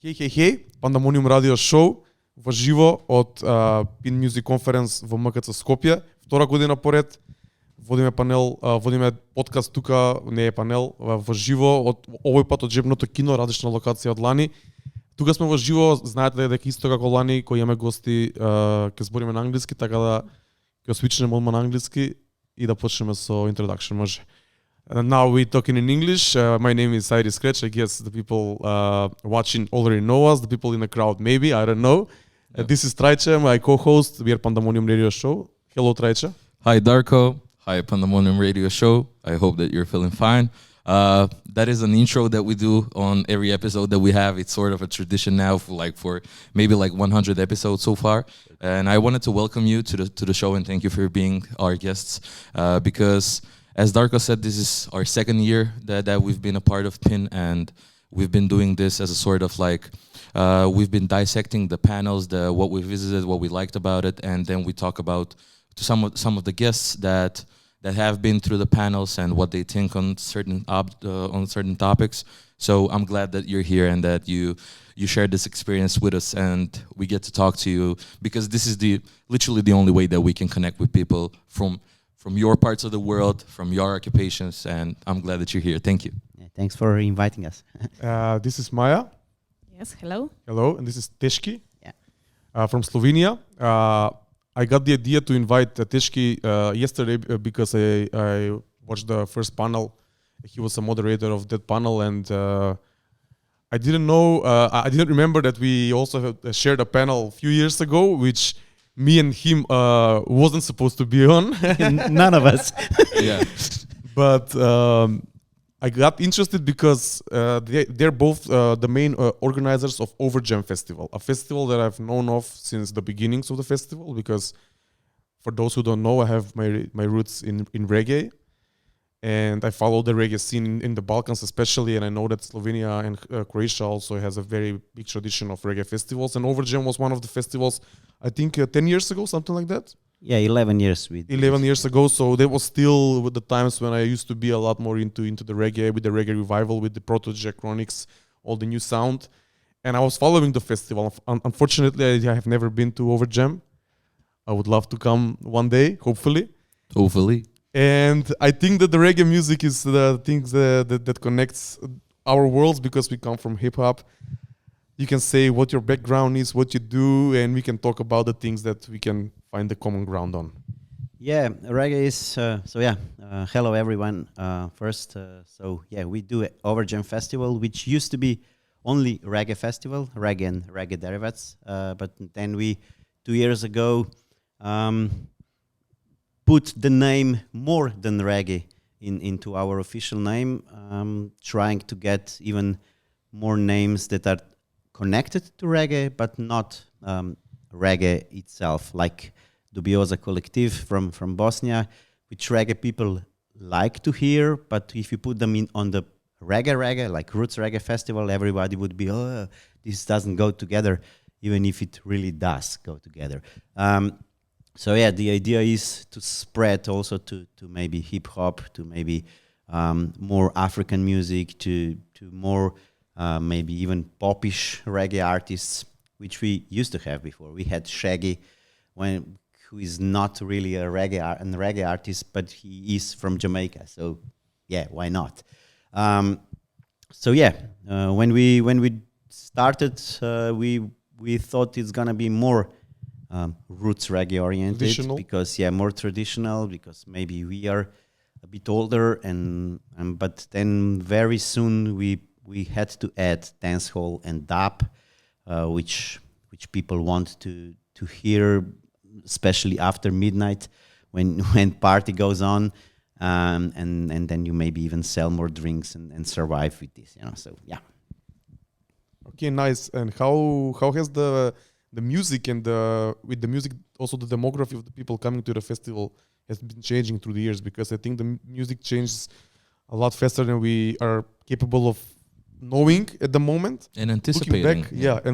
Хеј, pandamonium.radio шоу во живо од Pin Music Conference во МКЦ Скопје. Втора година поред водиме панел, водиме поткаст тука, не е панел, во живо од овој пат од Джебното кино, различна локација од лани. Тука сме во живо, знаете дека исто како лани кои имаме гости, ќе збориме на англиски, така да ќе свичнеме одма на англиски и да почнеме со introduction, може. Now we talking in English. My name is Cyrus Scratch. I guess the people watching already know us. The people in the crowd, maybe, I don't know. Yep. This is Trajce, my co-host. We are Pandamonium Radio Show. Hello, Trajce. Hi, Darko. Hi, Pandamonium Radio Show. I hope that you're feeling fine. That is an intro that we do on every episode that we have. It's sort of a tradition now for maybe 100 episodes so far. And I wanted to welcome you to the show and thank you for being our guests because as Darko said, this is our second year that we've been a part of PIN, and we've been doing this as a sort of we've been dissecting the panels, what we visited, what we liked about it, and then we talk about to some of the guests that have been through the panels and what they think on certain topics. So I'm glad that you're here and that you shared this experience with us, and we get to talk to you because this is literally the only way that we can connect with people from your parts of the world, from your occupations, and I'm glad that you're here. Thank you. Yeah, thanks for inviting us. This is Maja. Yes, hello. Hello, and this is Tešky. Yeah. From Slovenia. I got the idea to invite Tešky yesterday because I watched the first panel. He was a moderator of that panel, and I didn't know, I didn't remember that we also shared a panel a few years ago, which me and him wasn't supposed to be on. None of us. Yeah. But I got interested because they're both the main organizers of Overjam Festival, a festival that I've known of since the beginnings of the festival, because for those who don't know, I have my roots in reggae. And I follow the reggae scene in the Balkans especially, and I know that Slovenia and Croatia also has a very big tradition of reggae festivals. And Overjam was one of the festivals, I think 10 years ago, something like that? Yeah, 11 years. 11 years ago, so that was still with the times when I used to be a lot more into the reggae, with the reggae revival, with the Proto-Jack Chronics, all the new sound. And I was following the festival. Unfortunately, I have never been to Overjam. I would love to come one day, hopefully. Hopefully. And I think that the reggae music is the things that connects our worlds because we come from hip-hop. You can say what your background is, what you do, and we can talk about the things that we can find the common ground on. Yeah, reggae is, hello everyone. We do Overjam Festival, which used to be only reggae festival, reggae and reggae derivatives. But then we, 2 years ago, put the name more than reggae into our official name, trying to get even more names that are connected to reggae, but not reggae itself, like Dubioza Collective from Bosnia, which reggae people like to hear, but if you put them on the reggae, like Roots Reggae Festival, everybody would be, oh, this doesn't go together, even if it really does go together. The idea is to spread also to maybe hip hop, to maybe more African music, to more maybe even popish reggae artists, which we used to have before. We had Shaggy, who is not really a reggae artist, but he is from Jamaica. So yeah, why not? When we started, we thought it's gonna be more roots reggae oriented because more traditional, because maybe we are a bit older but then very soon we had to add dancehall and dub, which people want to hear, especially after midnight when party goes on, and then you maybe even sell more drinks and survive with this, so yeah. Okay, nice. And how has the music and with the music also the demography of the people coming to the festival has been changing through the years? Because I think the music changes a lot faster than we are capable of knowing at the moment and anticipating.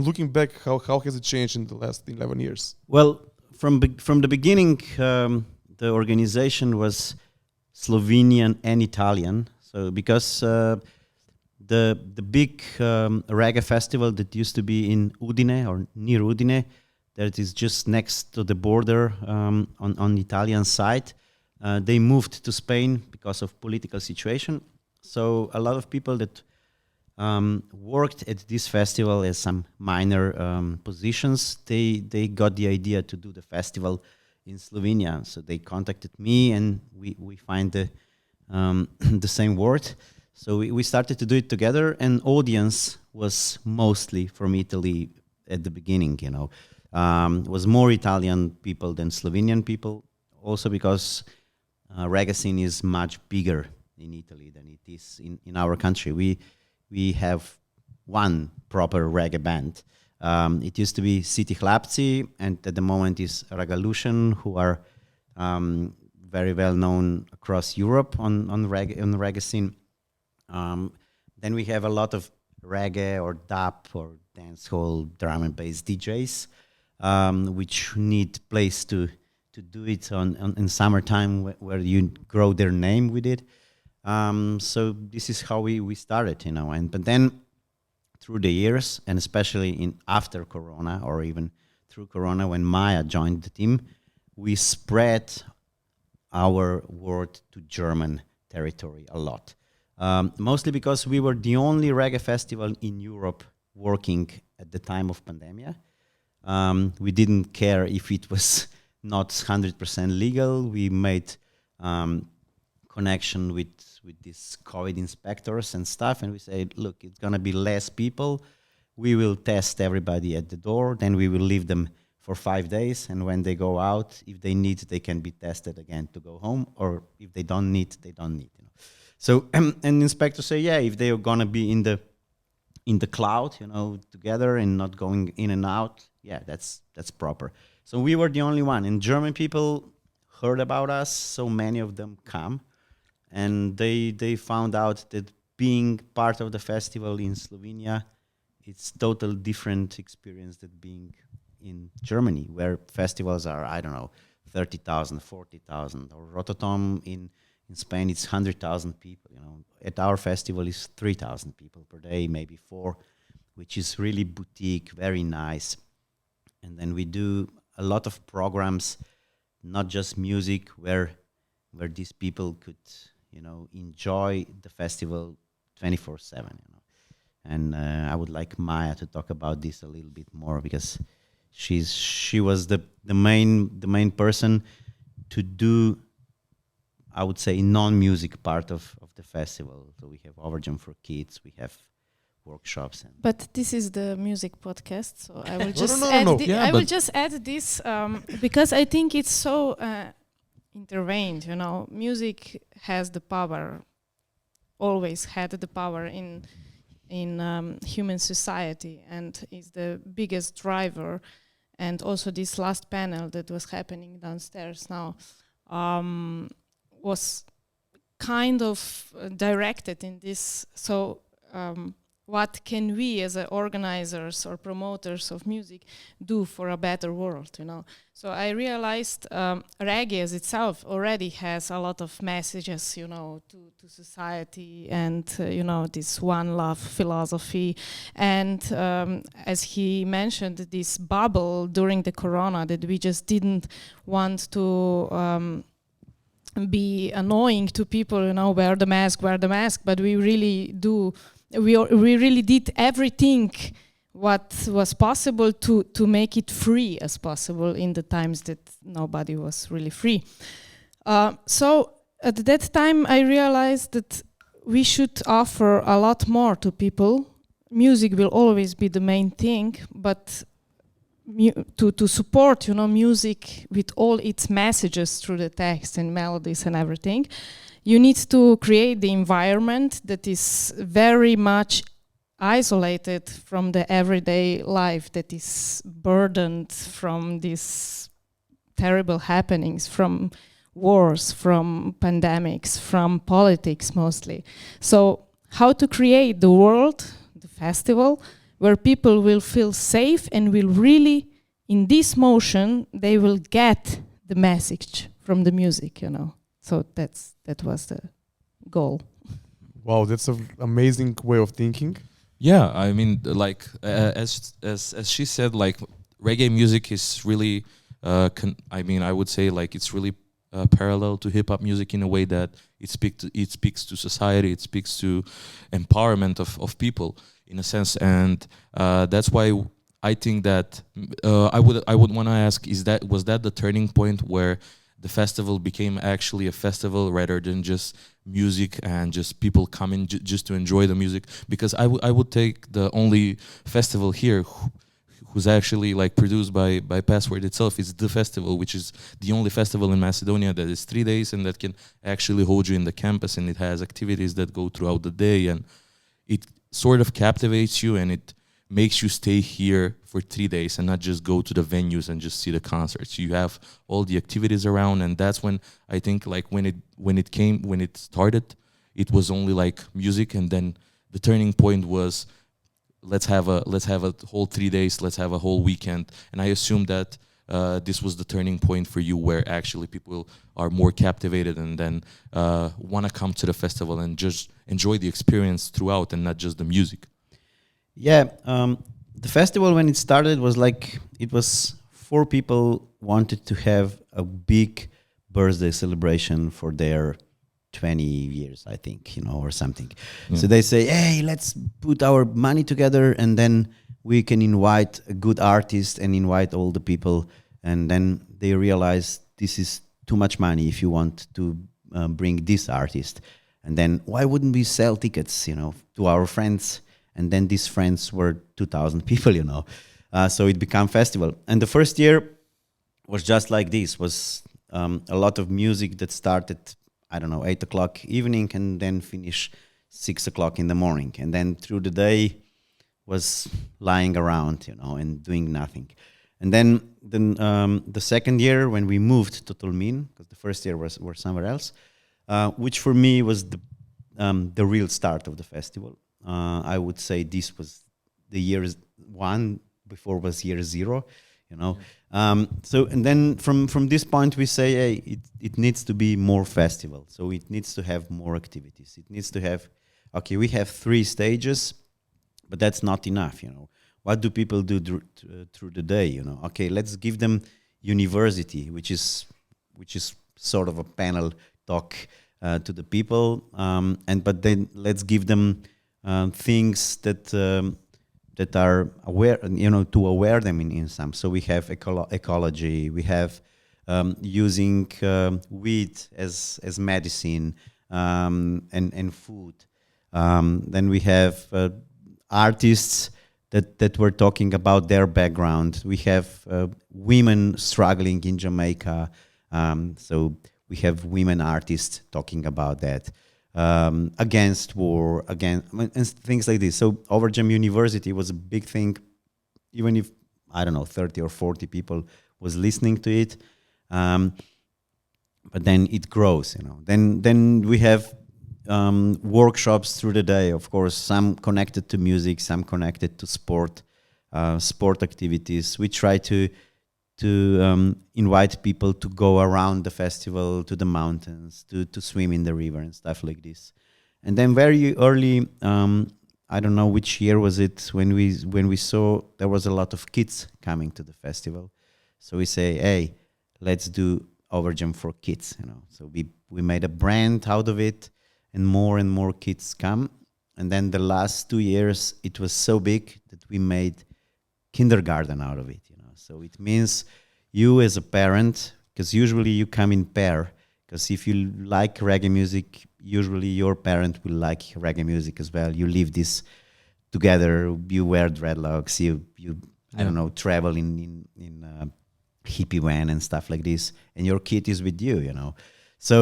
Looking back, how has it changed in the last 11 years? Well, from the beginning, the organization was Slovenian and Italian. So because the big reggae festival that used to be in Udine or near Udine, that is just next to the border on the Italian side. They moved to Spain because of political situation. So a lot of people that worked at this festival as some minor positions, they got the idea to do the festival in Slovenia. So they contacted me, and we find the same word. So we started to do it together, and audience was mostly from Italy at the beginning, you know. Was more Italian people than Slovenian people, also because reggae scene is much bigger in Italy than it is in our country. We have one proper reggae band. It used to be City Chlapci, and at the moment is Regalution, who are very well known across Europe on the reggae scene. Then we have a lot of reggae or dub or dancehall drum and bass DJs, which need place to do it in summertime where you grow their name with it. So this is how we started, you know. But then through the years, and especially after Corona, or even through Corona when Maja joined the team, we spread our word to German territory a lot. Mostly because we were the only reggae festival in Europe working at the time of pandemic. We didn't care if it was not 100% legal. We made connection with these COVID inspectors and stuff, and we said, look, it's going to be less people. We will test everybody at the door, then we will leave them for 5 days, and when they go out, if they need, they can be tested again to go home, or if they don't need, they don't need. You know. So, and inspectors say, yeah, if they are going to be in the cloud, you know, together and not going in and out, yeah, that's proper. So we were the only one, and German people heard about us, so many of them come. And they found out that being part of the festival in Slovenia, it's total different experience than being in Germany, where festivals are, I don't know, 30,000, 40,000. Or Rototom in Spain, it's 100,000 people. You know, at our festival is 3,000 people per day, maybe 4, which is really boutique, very nice. And then we do a lot of programs, not just music, where these people could, you know, enjoy the festival 24/7. You know, and I would like Maja to talk about this a little bit more, because she was the main person to do, I would say, non-music part of the festival. So we have Overjam for kids, we have workshops. But this is the music podcast, so I will just add this because I think it's so intervened. You know, music has the power, always had the power in human society, and is the biggest driver. And also this last panel that was happening downstairs now was kind of directed in this. So what can we as organizers or promoters of music do for a better world, you know? So I realized reggae as itself already has a lot of messages, you know, to society, and, you know, this one love philosophy. And as he mentioned, this bubble during the corona, that we just didn't want to be annoying to people, you know, wear the mask, but we really do. We really did everything what was possible to make it free as possible in the times that nobody was really free. So at that time I realized that we should offer a lot more to people. Music will always be the main thing, but to support, you know, music with all its messages through the text and melodies and everything, you need to create the environment that is very much isolated from the everyday life, that is burdened from these terrible happenings, from wars, from pandemics, from politics mostly. So how to create the world, the festival, where people will feel safe and will really, in this motion, they will get the message from the music, you know. So that was the goal. Wow, that's an amazing way of thinking. Yeah, I mean, like as she said, like reggae music is really, I mean, I would say like it's really parallel to hip hop music in a way that it speaks to society, it speaks to empowerment of people in a sense, and that's why I think that I would want to ask, was that the turning point where the festival became actually a festival rather than just music and just people coming just to enjoy the music? Because I would take the only festival here who's actually like produced by Pastword itself. It's the festival, which is the only festival in Macedonia that is 3 days and that can actually hold you in the campus, and it has activities that go throughout the day, and it sort of captivates you and it makes you stay here for 3 days and not just go to the venues and just see the concerts. You have all the activities around, and that's when I think like when it started, it was only like music, and then the turning point was let's have a whole 3 days, let's have a whole weekend. And I assume that this was the turning point for you, where actually people are more captivated and then want to come to the festival and just enjoy the experience throughout and not just the music. Yeah, the festival when it started was like, it was 4 people wanted to have a big birthday celebration for their 20 years, I think, or something. Yeah. So they say, hey, let's put our money together and then we can invite a good artist and invite all the people. And then they realize this is too much money if you want to bring this artist. And then why wouldn't we sell tickets, to our friends? And then these friends were 2,000 people, so it became festival. And the first year was just like this, was a lot of music that started, 8 o'clock evening and then finish 6 o'clock in the morning. And then through the day was lying around, and doing nothing. And then the second year when we moved to Tolmin, because the first year was somewhere else, which for me was the real start of the festival. I would say this was the year 1, before was year 0, So, and then from this point we say, hey, it needs to be more festival. So it needs to have more activities. It needs to have, okay, we have 3 stages, but that's not enough, What do people do through the day, Okay, let's give them university, which is sort of a panel talk to the people, but then let's give them things that are aware, to aware them in some. So we have ecology, we have using wheat as medicine and food. Then we have artists that were talking about their background. We have women struggling in Jamaica, so we have women artists talking about that. Against war, and things like this. So Overjam University was a big thing, even if 30 or 40 people was listening to it. But then it grows, Then we have workshops through the day, of course, some connected to music, some connected to sport activities. We try to invite people to go around the festival, to the mountains, to swim in the river and stuff like this. And then very early, I don't know which year was it, when we saw there was a lot of kids coming to the festival. So we say, hey, let's do Overjam for kids, So we made a brand out of it, and more kids come. And then the last 2 years, it was so big that we made kindergarten out of it, So it means you as a parent, because usually you come in pair, because if you like reggae music, usually your parent will like reggae music as well. You live this together, you wear dreadlocks, you travel in hippie van and stuff like this, and your kid is with you, So,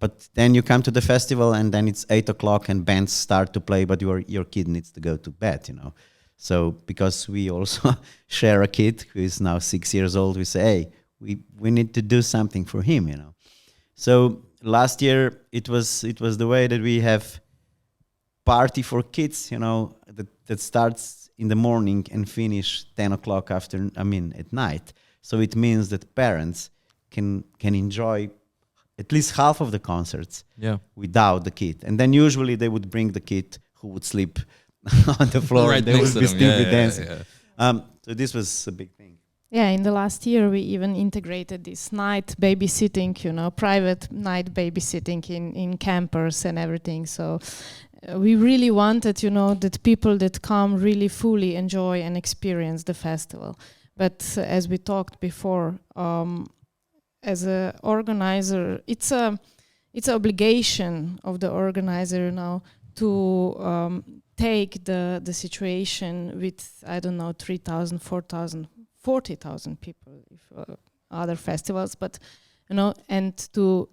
but then you come to the festival and then it's 8 o'clock and bands start to play, but your kid needs to go to bed, So because we also share a kid who is now 6 years old, we say, hey, we need to do something for him, So last year it was the way that we have party for kids, that starts in the morning and finish 10 o'clock at night. So it means that parents can enjoy at least half of the concerts Yeah. without the kid. And then usually they would bring the kid who would sleep on the floor Right and they next would to be them. still Yeah, dancing. yeah. So this was a big thing. Yeah, in the last year we even integrated this night babysitting, private night babysitting in campers and everything. So we really wanted, that people that come really fully enjoy and experience the festival. But as we talked before, as an organizer, it's an obligation of the organizer now to take the situation with, 3,000, 4,000, 40,000 people, if other festivals, but and to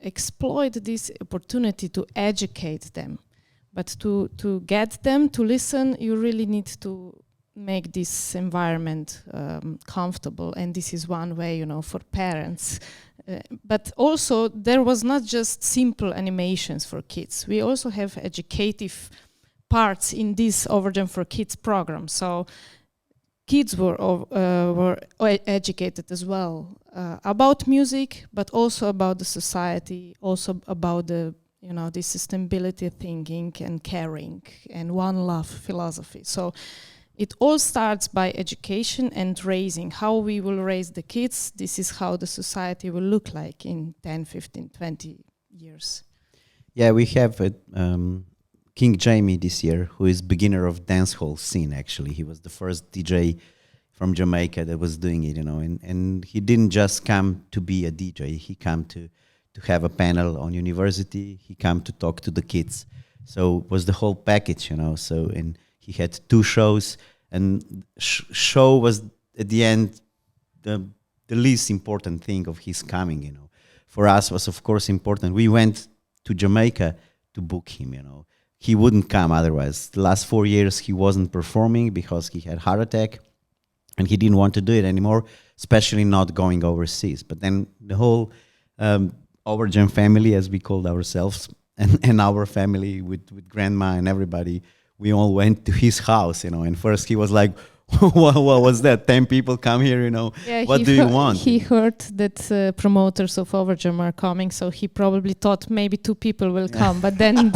exploit this opportunity to educate them. But to get them to listen, you really need to make this environment comfortable, and this is one way, for parents. But also, there was not just simple animations for kids. We also have educative parts in this Overjam for Kids program. So kids were educated as well about music, but also about the society, also about the the sustainability thinking and caring and one love philosophy. So it all starts by education and raising. How we will raise the kids, this is how the society will look like in 10, 15, 20 years. Yeah, we have King Jamie this year, who is beginner of dancehall scene, actually. He was the first DJ from Jamaica that was doing it, and he didn't just come to be a DJ. He came to have a panel on university. He came to talk to the kids. So it was the whole package, So, and he had 2 shows, and show was at the end the least important thing of his coming. For us was of course important. We went to Jamaica to book him. He wouldn't come otherwise. The last 4 years he wasn't performing because he had heart attack, and he didn't want to do it anymore, especially not going overseas. But then the whole Overjam family, as we called ourselves, and our family with grandma and everybody, we all went to his house, And first he was like, what was that? 10 people come here, Yeah, what do you want? He heard that promoters of Overjam are coming, so he probably thought maybe 2 people will come. But then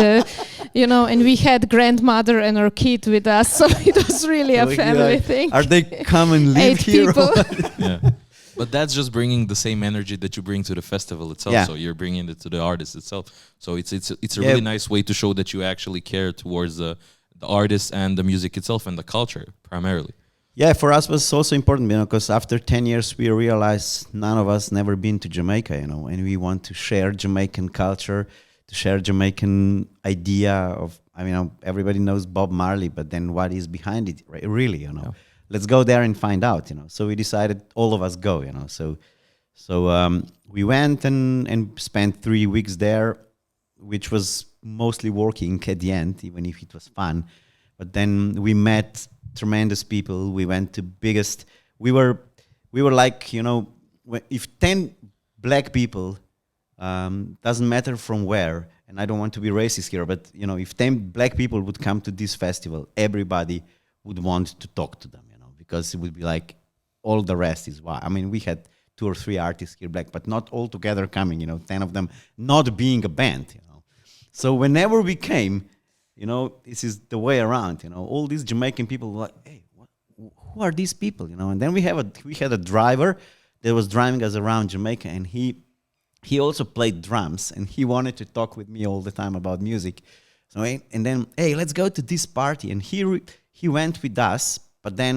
and we had grandmother and her kid with us, so it was really a family thing. Are they come and live 8 here? people. Yeah. But that's just bringing the same energy that you bring to the festival itself. Yeah. So you're bringing it to the artist itself. So it's a really nice way to show that you actually care towards the artist and the music itself and the culture primarily. Yeah, for us was also important, because after 10 years we realized none of us never been to Jamaica, and we want to share Jamaican culture, to share Jamaican idea of, everybody knows Bob Marley, but then what is behind it, really, Yeah. Let's go there and find out, So we decided all of us go, So we went and spent 3 weeks there, which was mostly working at the end, even if it was fun. But then we met tremendous people. We went to biggest. We were like, if 10 black people, doesn't matter from where, and I don't want to be racist here, but if 10 black people would come to this festival, everybody would want to talk to them, because it would be like all the rest is why. We had 2 or 3 artists here black, but not all together coming, 10 of them not being a band, So whenever we came, this is the way around, all these Jamaican people were like, hey, who are these people, And then we had a driver that was driving us around Jamaica, and he also played drums, and he wanted to talk with me all the time about music. So, and then, hey, let's go to this party, and he went with us, but then,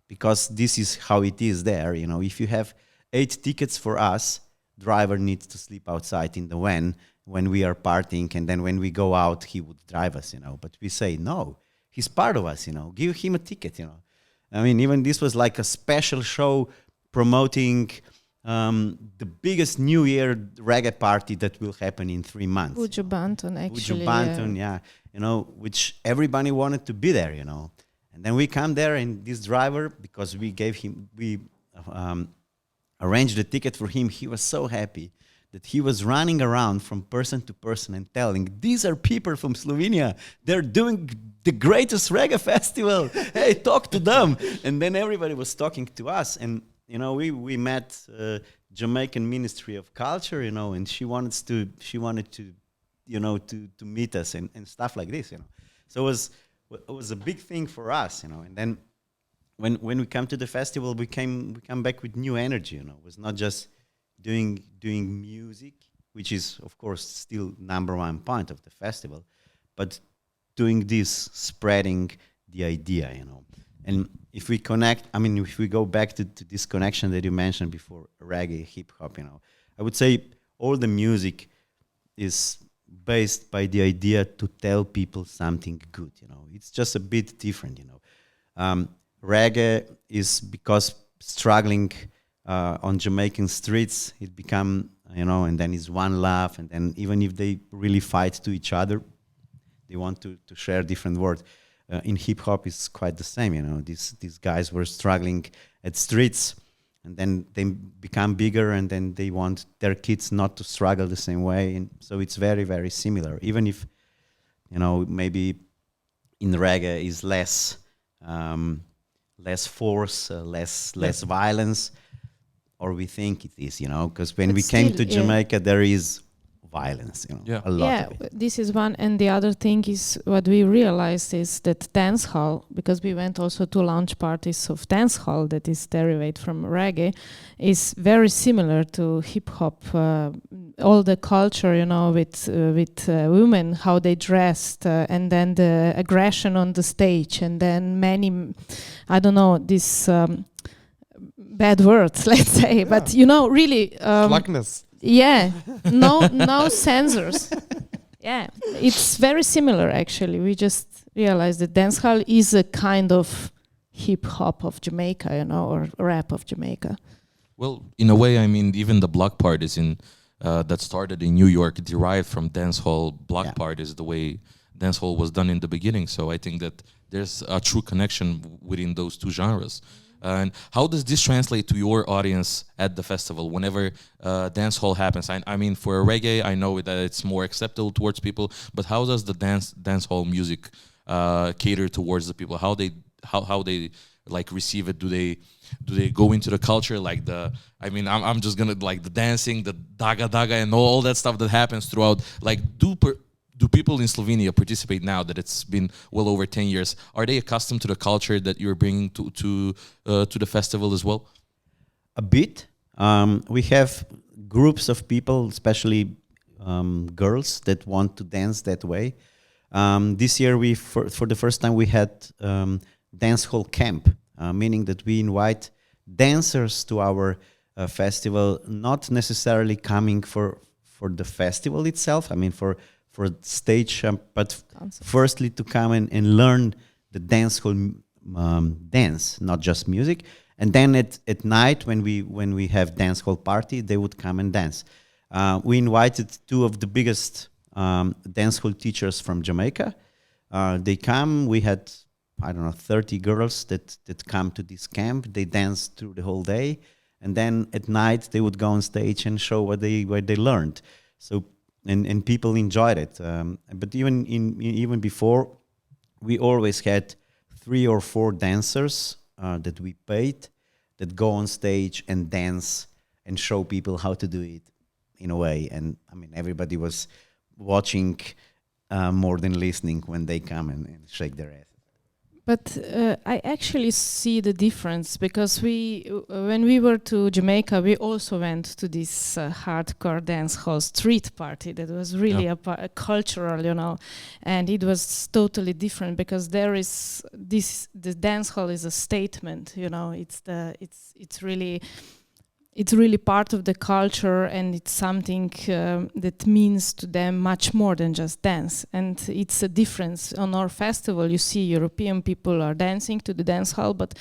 because this is how it is there, if you have 8 tickets for us, driver needs to sleep outside in the van when we are partying, and then when we go out, he would drive us, But we say, no, he's part of us, Give him a ticket, Even this was like a special show promoting the biggest New Year reggae party that will happen in 3 months. Buju Banton, actually. Buju Banton, yeah. Which everybody wanted to be there, And then we come there, and this driver, because we arranged the ticket for him, he was so happy that he was running around from person to person and telling, these are people from Slovenia. They're doing the greatest reggae festival. Hey, talk to them. And then everybody was talking to us. And, we met Jamaican Ministry of Culture, and she wanted to, to meet us and stuff like this, So it was a big thing for us, and then when we come to the festival, we come back with new energy, It was not just doing music, which is of course still number one point of the festival, but doing this, spreading the idea, And if we if we go back to this connection that you mentioned before, reggae, hip hop, I would say all the music is based by the idea to tell people something good, It's just a bit different, Reggae is because struggling on Jamaican streets, it become, and then it's one laugh, and then even if they really fight to each other, they want to share different words. In hip hop, it's quite the same, These guys were struggling at streets, and then they become bigger, and then they want their kids not to struggle the same way, and so it's very, very similar. Even if, maybe in reggae is less force, less violence, or we think it is, because when we came to Jamaica, there is violence, a lot of it. This is one, and the other thing is what we realized is that dance hall, because we went also to launch parties of dance hall that is derived from reggae, is very similar to hip hop. All the culture, with women, how they dressed, and then the aggression on the stage, and then many, I don't know, this bad words, let's say, but really. Slackness. Yeah, no censors. Yeah, it's very similar actually. We just realized that dancehall is a kind of hip hop of Jamaica, or rap of Jamaica. Well, in a way, even the block parties that started in New York derived from dancehall block parties, the way dancehall was done in the beginning. So I think that there's a true connection within those two genres. And how does this translate to your audience at the festival whenever dancehall happens? For reggae, I know that it's more acceptable towards people, but how does the dancehall music cater towards the people? How they like receive it? Do they go into the culture like I'm just gonna like the dancing, the daga and all that stuff that happens throughout? Like, do people in Slovenia participate now that it's been well over 10 years? Are they accustomed to the culture that you're bringing to the festival as well? A bit. We have groups of people, especially girls, that want to dance that way. This year, for the first time, we had dance hall camp, meaning that we invite dancers to our festival, not necessarily coming for the festival itself. For stage, but firstly to come and learn the dancehall dance, not just music. And then at night when we have dancehall party, they would come and dance. We invited two of the biggest dancehall teachers from Jamaica. They come. We had 30 girls that come to this camp. They dance through the whole day, and then at night they would go on stage and show what they learned. So. And people enjoyed it, but even before, we always had 3 or 4 dancers that we paid that go on stage and dance and show people how to do it in a way. And everybody was watching more than listening when they come and shake their ass. But I actually see the difference, because when we were to Jamaica, we also went to this hardcore dance hall street party that was really a cultural, and it was totally different, because there is the dance hall is a statement, it's really part of the culture, and it's something that means to them much more than just dance. And it's a difference. On our festival, you see European people are dancing to the dance hall, but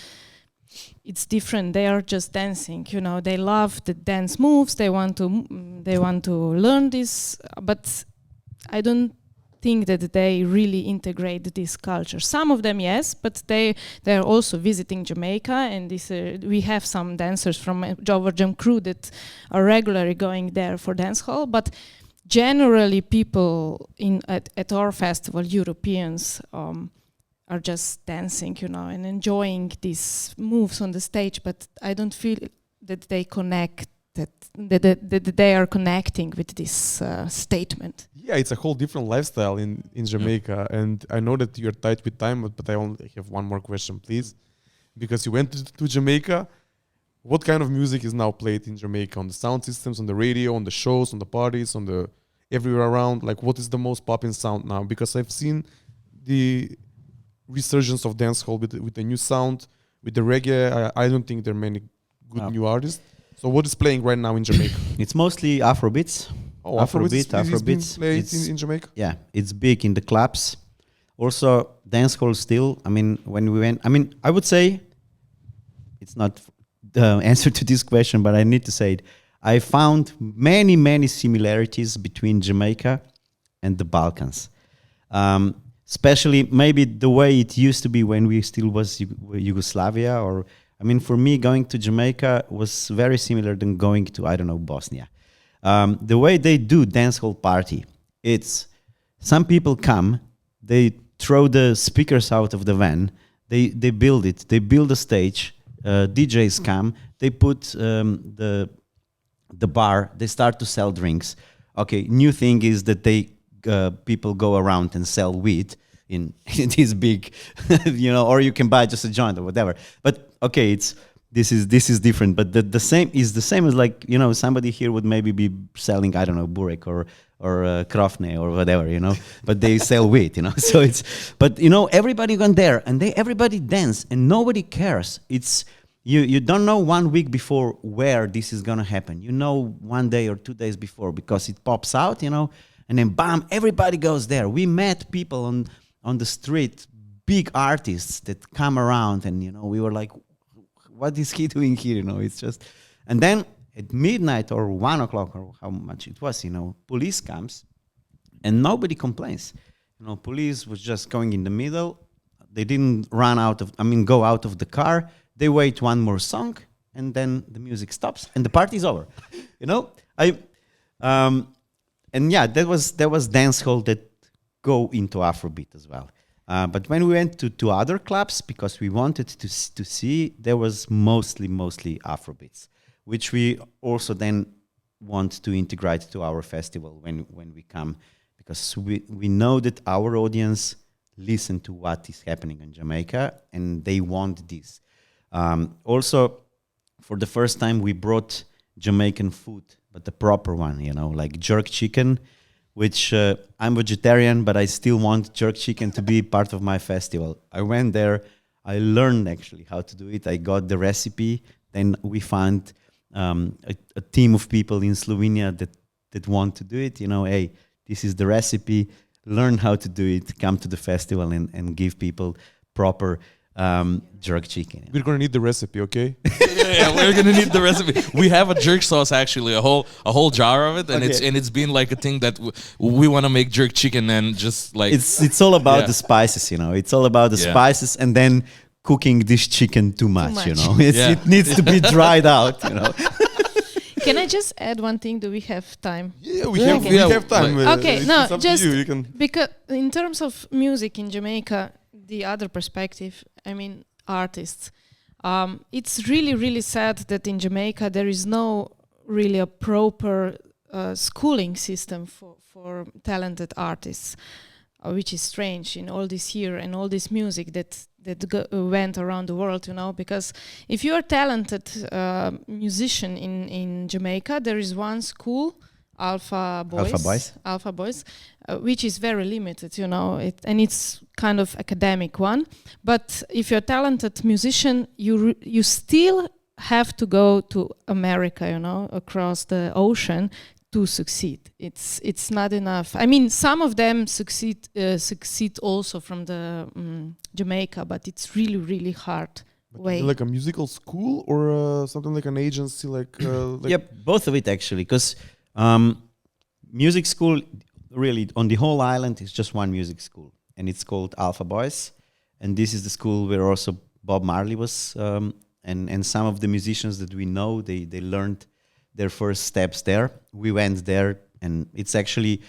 it's different. They are just dancing. They love the dance moves. They want to learn this, but I don't think that they really integrate this culture. Some of them, yes, but they're also visiting Jamaica, and we have some dancers from Overjam crew that are regularly going there for dance hall. But generally, people at our festival, Europeans, are just dancing, and enjoying these moves on the stage. But I don't feel that they connect that they are connecting with this statement. Yeah, it's a whole different lifestyle in Jamaica, and I know that you're tight with time, but I only have one more question, please, because you went to Jamaica. What kind of music is now played in Jamaica on the sound systems, on the radio, on the shows, on the parties, on the everywhere around? Like, what is the most popping sound now? Because I've seen the resurgence of dancehall with the new sound, with the reggae. I don't think there are many good new artists. So what is playing right now in Jamaica? It's mostly Afrobeats. Oh, Afrobeats played in Jamaica? Yeah, it's big in the clubs. Also, dancehall still. I mean, when we went, I would say, it's not the answer to this question, but I need to say it. I found many similarities between Jamaica and the Balkans. Especially maybe the way it used to be when we still was Yugoslavia, or for me, going to Jamaica was very similar than going to, I don't know, Bosnia. The way they do dancehall party, it's some people come, they throw the speakers out of the van, they build it, they build a stage, DJs come, they put the bar, they start to sell drinks. Okay, new thing is that they people go around and sell weed in this big, or you can buy just a joint or whatever. But okay, this is different. But the same is the same as like somebody here would maybe be selling, I don't know, burek or krofne or whatever, But they sell weed, So but everybody gone there and everybody dance and nobody cares. It's you don't know 1 week before where this is gonna happen. 1 day or 2 days before because it pops out, and then bam, everybody goes there. We met people on the street, big artists that come around, and we were like, what is he doing here? It's just, and then at midnight or 1 o'clock or how much it was, police comes, and nobody complains. Police was just going in the middle. They didn't go out of the car. They wait one more song, and then the music stops, and the party's over. And yeah, that was dancehall that go into Afrobeat as well. But when we went to other clubs, because we wanted to see, there was mostly Afrobeats, which we also then want to integrate to our festival when we come, because we know that our audience listen to what is happening in Jamaica, and they want this. Also, for the first time, we brought Jamaican food, but the proper one, like jerk chicken, which I'm vegetarian, but I still want jerk chicken to be part of my festival. I went there, I learned actually how to do it. I got the recipe. Then we found a team of people in Slovenia that want to do it. Hey, this is the recipe, learn how to do it, come to the festival and give people proper jerk chicken. We're gonna need the recipe, okay? Yeah, we're gonna need the recipe. We have a jerk sauce actually, a whole jar of it, and it's been like a thing that we want to make jerk chicken and just like it's all about the spices, It's all about the spices and then cooking this chicken too much. It needs to be dried out, Can I just add one thing? Do we have time? Yeah, we have time. Okay, no, just you can. Because in terms of music in Jamaica, the other perspective, artists. It's really sad that in Jamaica there is no really a proper schooling system for talented artists, which is strange in all this year and all this music that went around the world, because if you're a talented musician in Jamaica, there is one school, Alpha Boys, which is very limited, and it's kind of academic one. But if you're a talented musician, you still have to go to America, across the ocean to succeed. It's not enough. Some of them succeed also from the Jamaica, but it's really hard. Way. Like a musical school or something like an agency, like Yep, both of it actually, because music school, really, on the whole island is just one music school, and it's called Alpha Boys, and this is the school where also Bob Marley was, and some of the musicians that we know, they learned their first steps there. We went there, and it's actually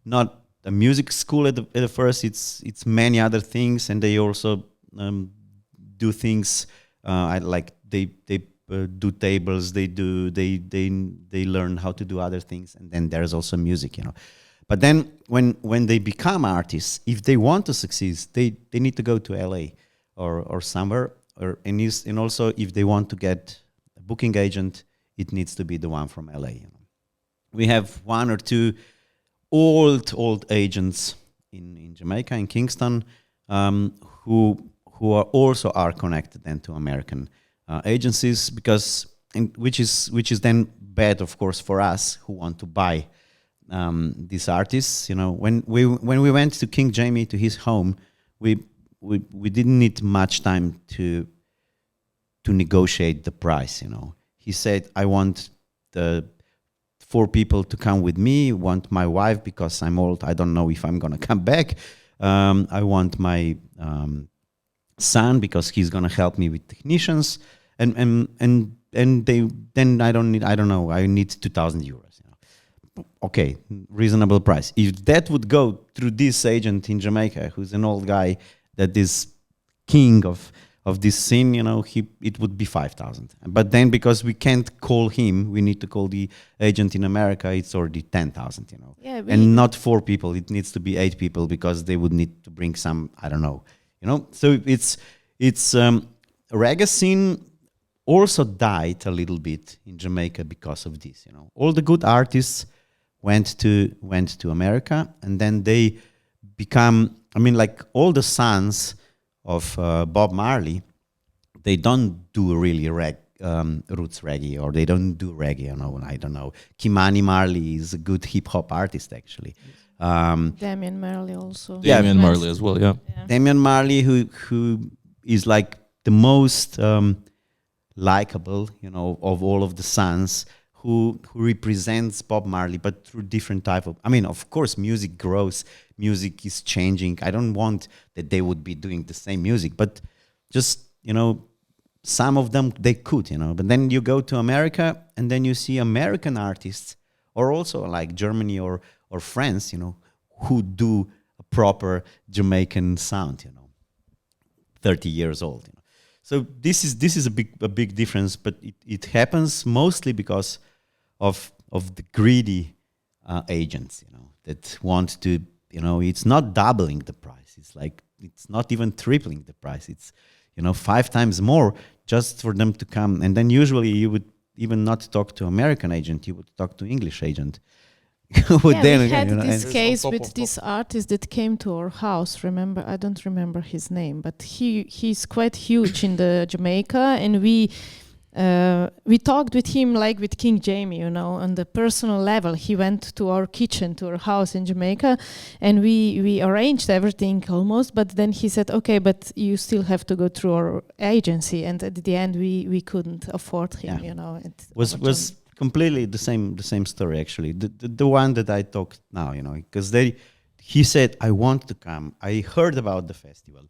not a music school at the first, it's many other things, and they also do things like they do tables, they learn how to do other things, and then there's also music, you know. But then when they become artists, if they want to succeed, they need to go to LA or somewhere, and also if they want to get a booking agent, it needs to be the one from LA. You know. We have one or two old agents in Jamaica, in Kingston, who are connected then to American agencies, because which is then bad, of course, for us who want to buy these artists. You know, when we went to King Jamie, to his home, we didn't need much time to negotiate the price. You know, he said, I want the 4 people to come with me, want my wife because I'm old, I don't know if I'm gonna come back. I want my son because he's gonna help me with technicians, and I need 2,000 euros. You know. Okay, reasonable price. If that would go through this agent in Jamaica, who's an old guy that is king of this scene, you know, it would be 5,000. But then because we can't call him, we need to call the agent in America. It's already 10,000, you know. Yeah, and not 4 people. It needs to be 8 people because they would need to bring some, I don't know, you know. So it's reggae scene also died a little bit in Jamaica because of this, you know. All the good artists went to America, and then they become, I mean, like all the sons of Bob Marley, they don't do really roots reggae, or they don't do reggae, you know, I don't know. Kimani Marley is a good hip-hop artist, actually. Damian Marley also. Damian Marley as well, yeah. Damian Marley, who is like the most likable, you know, of all of the sons, who represents Bob Marley, but through different type of, I mean, of course, music grows, music is changing. I don't want that they would be doing the same music, but just, you know, some of them, they could, you know. But then you go to America, and then you see American artists, or also like Germany or France, you know, who do a proper Jamaican sound, you know, 30 years old, you know. So this is a big difference, but it happens mostly because of the greedy agents, you know, that want to, you know, it's not doubling the price. It's like, it's not even tripling the price. It's, you know, 5 times more just for them to come. And then usually you would even not talk to American agent, you would talk to English agent. We had this case with this artist that came to our house. Remember, I don't remember his name, but he's quite huge in the Jamaica, and we talked with him like with King Jamie, you know, on the personal level. He went to our kitchen, to our house in Jamaica, and we arranged everything almost. But then he said, "Okay, but you still have to go through our agency." And at the end, we couldn't afford him, you know. It was completely the same story, actually. The one that I talked now, you know, because he said, I want to come. I heard about the festival.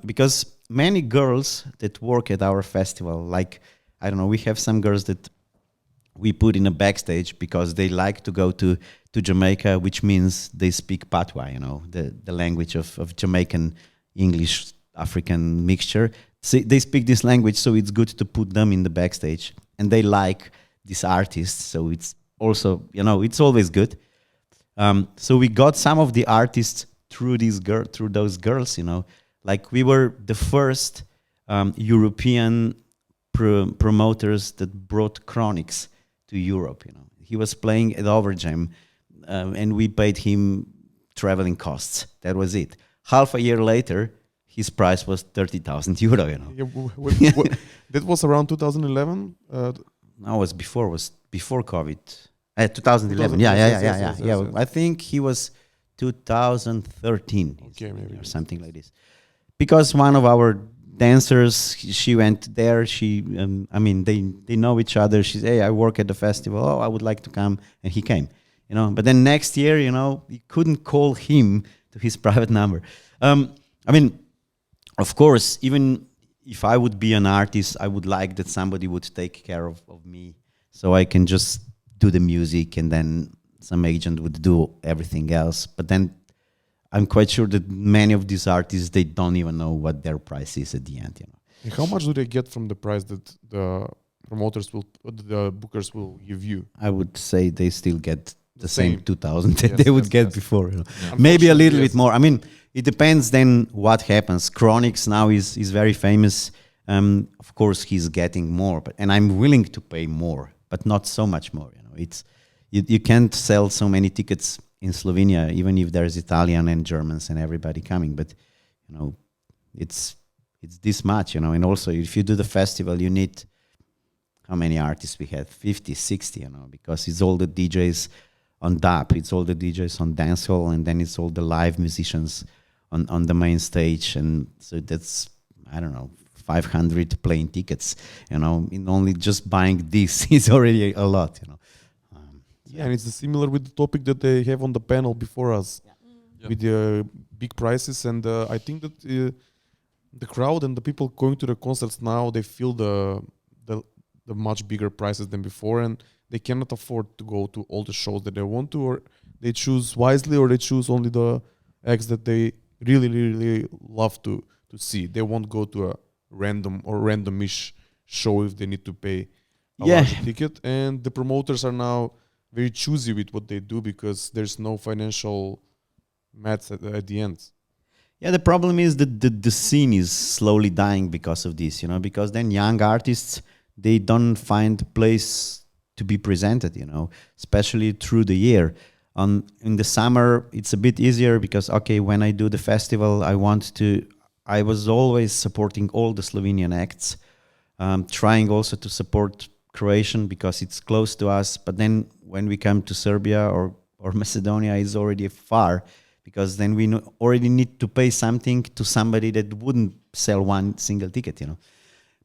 Because many girls that work at our festival, like, I don't know, we have some girls that we put in a backstage because they like to go to Jamaica, which means they speak Patois, you know, the language of Jamaican, English, African mixture. So they speak this language, so it's good to put them in the backstage. And they like these artists, so it's also, you know, it's always good. So we got some of the artists through those girls, you know, like we were the first European promoters that brought Chronics to Europe. You know, he was playing at Overjam, and we paid him traveling costs. That was it. Half a year later, his price was 30,000 euro. You know, that was around 2011. No, was before COVID. 2011. Yeah. I think he was 2013. Okay, maybe or something like this. Because one of our dancers, she went there. She, I mean, they know each other. She said, "Hey, I work at the festival. Oh, I would like to come," and he came. You know, but then next year, you know, we couldn't call him to his private number. I mean, of course, even if I would be an artist, I would like that somebody would take care of me, so I can just do the music, and then some agent would do everything else. But then I'm quite sure that many of these artists, they don't even know what their price is at the end. You know. And how much do they get from the price that promoters will, the bookers will give you. I would say they still get the same Same. 2,000 that Yes, they would yes, get yes. before. Yeah. Maybe a little Unfortunately, bit more. I mean, it depends then what happens. Chronics now is very famous. Of course, he's getting more, and I'm willing to pay more, but not so much more. It's you can't sell so many tickets in Slovenia, even if there's Italian and Germans and everybody coming. But it's this much. And also if you do the festival, you need, how many artists we had? 50, 60. Because it's all the DJs on DAP, it's all the DJs on dancehall, and then it's all the live musicians on the main stage, and so that's, I don't know, 500 plane tickets. In only just buying this is already a lot. Yeah, and it's similar with the topic that they have on the panel before us, Yeah. with the big prices, and I think that the crowd and the people going to the concerts now, they feel the much bigger prices than before, and they cannot afford to go to all the shows that they want to, or they choose wisely, or they choose only the acts that they really, really love to see. They won't go to a random or randomish show if they need to pay a larger ticket. And the promoters are now very choosy with what they do because there's no financial maths at the end. Yeah, the problem is that the scene is slowly dying because of this, because then young artists, they don't find a place to be presented, especially through the year. In the summer, it's a bit easier because, okay, when I do the festival, I was always supporting all the Slovenian acts, trying also to support Croatian because it's close to us. But then when we come to Serbia or Macedonia, it's already far, because then we already need to pay something to somebody that wouldn't sell one single ticket,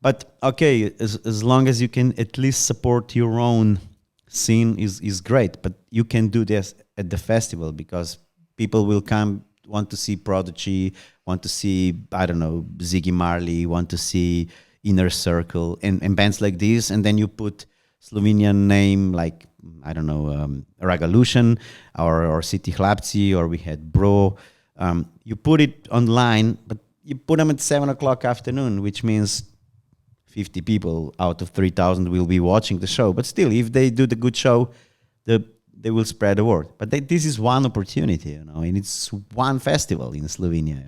But okay, as long as you can at least support your own scene is great. But you can do this at the festival because people will come, want to see Prodigy, want to see, I don't know, Ziggy Marley, want to see Inner Circle and bands like this. And then you put Slovenian name like, I don't know, Ragalution or City Hlapci, or we had Bro. You put it online, but you put them at 7 o'clock afternoon, which means 50 people out of 3,000 will be watching the show. But still, if they do the good show, they will spread the word. But this is one opportunity, and it's one festival in Slovenia,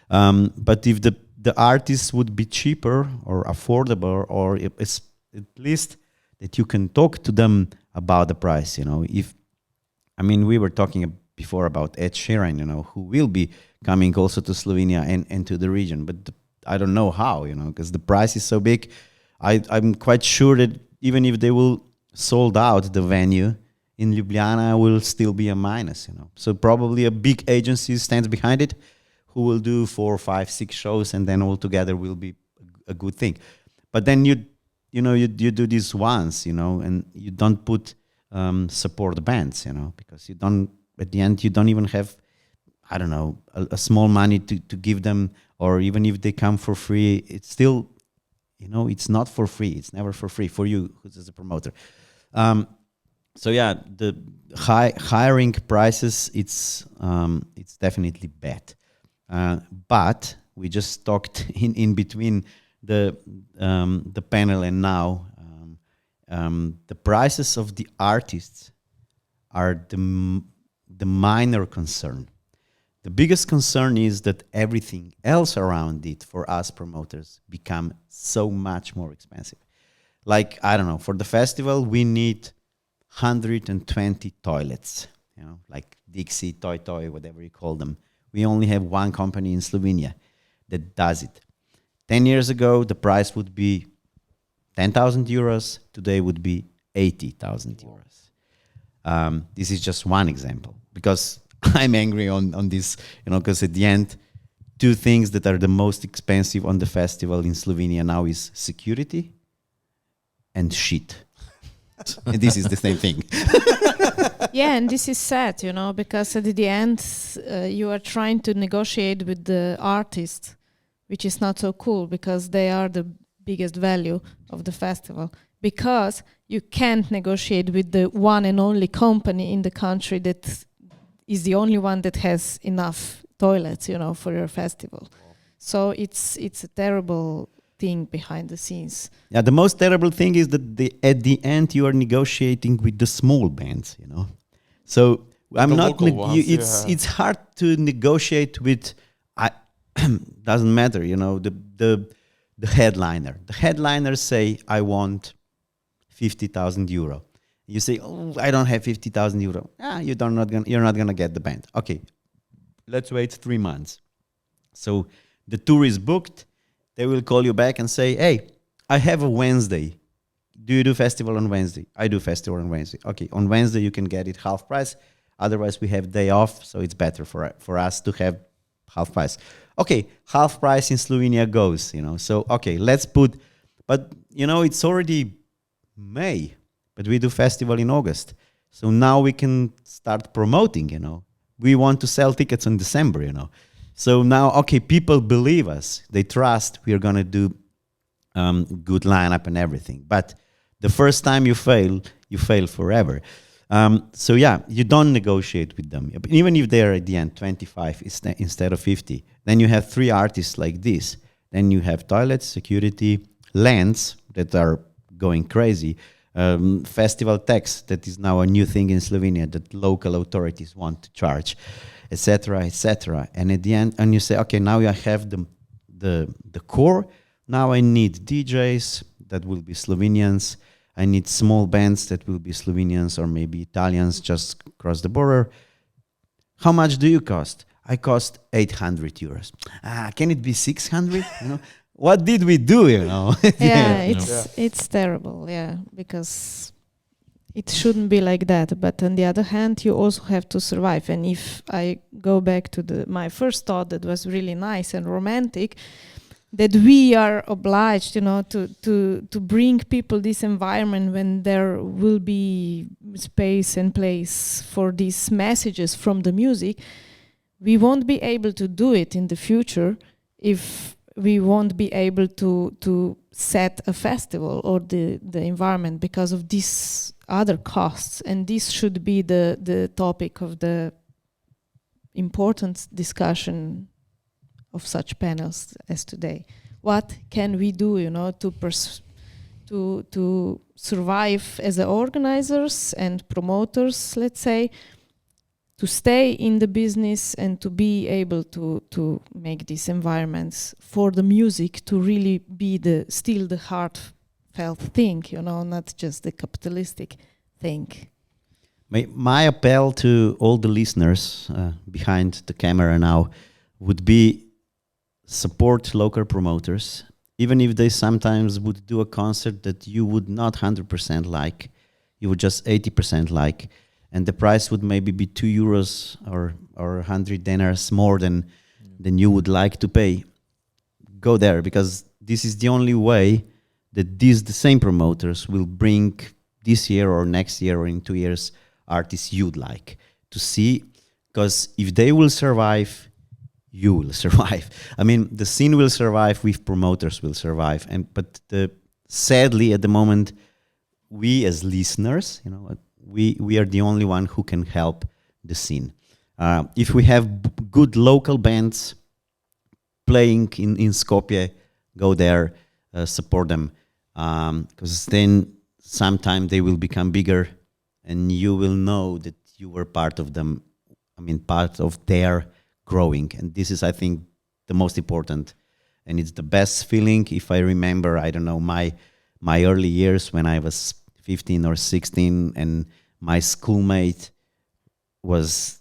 But if the artists would be cheaper or affordable, or it's at least that you can talk to them about the price, we were talking before about Ed Sheeran, who will be coming also to Slovenia and to the region, but I don't know how, because the price is so big. I'm quite sure that even if they will sold out the venue in Ljubljana, will still be a minus, So probably a big agency stands behind it, who will do 4, 5, 6 shows, and then all together will be a good thing. But then you do this once, and you don't put support bands, because you don't, at the end, you don't even have, I don't know, a small money to give them, or even if they come for free, it's still, it's not for free. It's never for free for you, who's as a promoter. So yeah, the hiring prices, it's definitely bad. But we just talked in between the panel and now, the prices of the artists are the minor concern. The biggest concern is that everything else around it for us promoters become so much more expensive. Like, I don't know, for the festival, we need 120 toilets, like Dixie, Toy, whatever you call them. We only have one company in Slovenia that does it. 10 years ago, the price would be 10,000 euros. Today would be 80,000 euros. This is just one example, because I'm angry on this, because at the end, two things that are the most expensive on the festival in Slovenia now is security and shit. And this is the same thing. Yeah, and this is sad, because at the end, you are trying to negotiate with the artist, which is not so cool, because they are the biggest value of the festival. Because you can't negotiate with the one and only company in the country that is the only one that has enough toilets, for your festival. So it's a terrible thing behind the scenes. Yeah, the most terrible thing is that at the end you are negotiating with the small bands, you know. So I'm the not. local ones, It's hard to negotiate with. Doesn't matter, you know. The headliner. The headliners say, "I want 50,000 euro." You say, "Oh, I don't have 50,000 euro." You're not gonna get the band. Okay, let's wait 3 months. So the tour is booked. They will call you back and say, "Hey, I have a Wednesday. Do you do festival on Wednesday?" "I do festival on Wednesday." "Okay, on Wednesday you can get it half price. Otherwise we have day off, so it's better for us to have half price." "Okay, half price in Slovenia goes, you know." So, okay, let's put, but, you know, it's already May, but we do festival in August. So now we can start promoting, you know. We want to sell tickets in December, you know. So now, okay, people believe us. They trust we are going to do good lineup and everything. But the first time you fail forever. So yeah, you don't negotiate with them. Even if they're at the end 25 instead of 50, then you have 3 artists like this. Then you have toilets, security, lands that are going crazy. Festival tax, that is now a new thing in Slovenia that local authorities want to charge, etc., etc. And at the end, and you say, okay, now I have the core. Now I need DJs that will be Slovenians. I need small bands that will be Slovenians or maybe Italians just across the border. How much do you cost? I cost 800 euros. Can it be 600? You know, what did we do? You know? It's terrible. Yeah, because it shouldn't be like that. But on the other hand, you also have to survive. And if I go back to my first thought, that was really nice and romantic, that we are obliged, you know, to bring people this environment when there will be space and place for these messages from the music. We won't be able to do it in the future if we won't be able to set a festival or the environment because of these other costs. And this should be the topic of the important discussion of such panels as today. What can we do, you know, to survive as organizers and promoters, let's say, to stay in the business and to be able to make these environments for the music to really be still the heartfelt thing, you know, not just the capitalistic thing. My appel to all the listeners behind the camera now would be support local promoters, even if they sometimes would do a concert that you would not 100% like, you would just 80% like, and the price would maybe be 2 euros or 100 dinars more than you would like to pay. Go there, because this is the only way that the same promoters will bring this year or next year or in 2 years artists you'd like to see, because if they will survive, you will survive. I mean, the scene will survive if promoters will survive. But sadly, at the moment, we as listeners, you know, we are the only one who can help the scene. If we have good local bands playing in Skopje, go there, support them, because then sometime they will become bigger, and you will know that you were part of them. I mean, part of their growing. And this is, I think, the most important. And it's the best feeling. If I remember, I don't know, my early years when I was 15 or 16 and my schoolmate was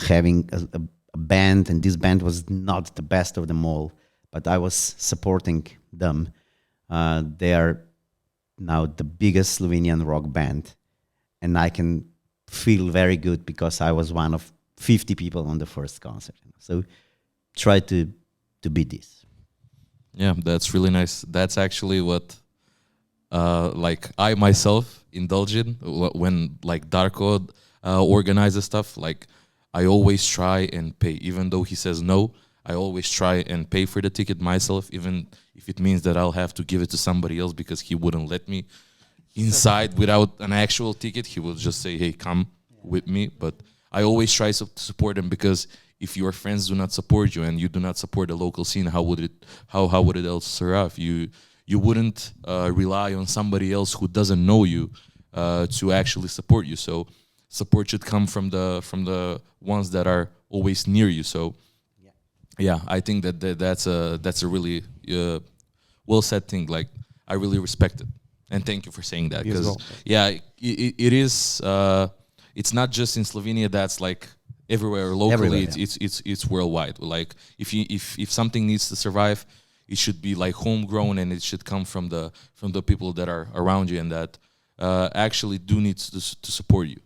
having a band, and this band was not the best of them all, but I was supporting them. They are now the biggest Slovenian rock band. And I can feel very good because I was one of 50 people on the first concert. So try to be this. Yeah, that's really nice. That's actually what like I myself indulge in when like Darko organizes stuff. Like I always try and pay, even though he says no, I always try and pay for the ticket myself, even if it means that I'll have to give it to somebody else because he wouldn't let me inside without an actual ticket. He will just say, hey, come with me. But I always try to support him, because if your friends do not support you and you do not support the local scene, how would it else survive? You wouldn't rely on somebody else who doesn't know you to actually support you. So support should come from the ones that are always near you. So yeah, I think that's a really well said thing. Like, I really respect it, and thank you for saying that, because it is. It's not just in Slovenia. That's like everywhere locally. It's worldwide. Like, if something needs to survive, it should be like homegrown, and it should come from the people that are around you and that actually do need to support you.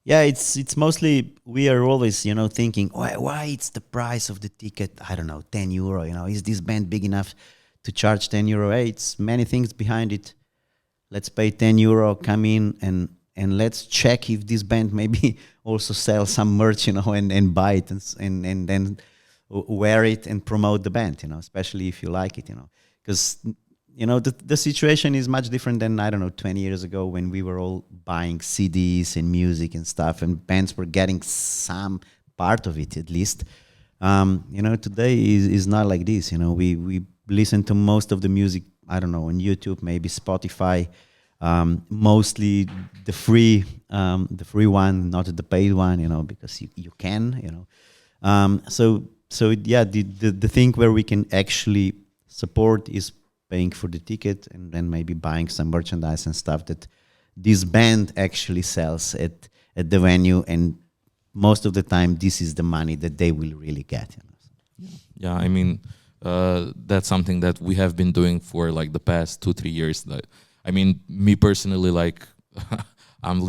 Yeah, it's mostly, we are always, thinking, why it's the price of the ticket, I don't know, €10, is this band big enough to charge €10? Hey, it's many things behind it. Let's pay €10, come in and let's check if this band maybe also sell some merch, and buy it and then wear it and promote the band, especially if you like it, because the situation is much different than, I don't know, 20 years ago, when we were all buying CDs and music and stuff, and bands were getting some part of it at least. Today is not like this. We listen to most of the music, I don't know, on YouTube, maybe Spotify, mostly the free one, not the paid one, because you can, So yeah, the thing where we can actually support is paying for the ticket and then maybe buying some merchandise and stuff that this band actually sells at the venue, and most of the time this is the money that they will really get. Yeah, I mean, that's something that we have been doing for like the past 2-3 years. I mean, me personally, like I'm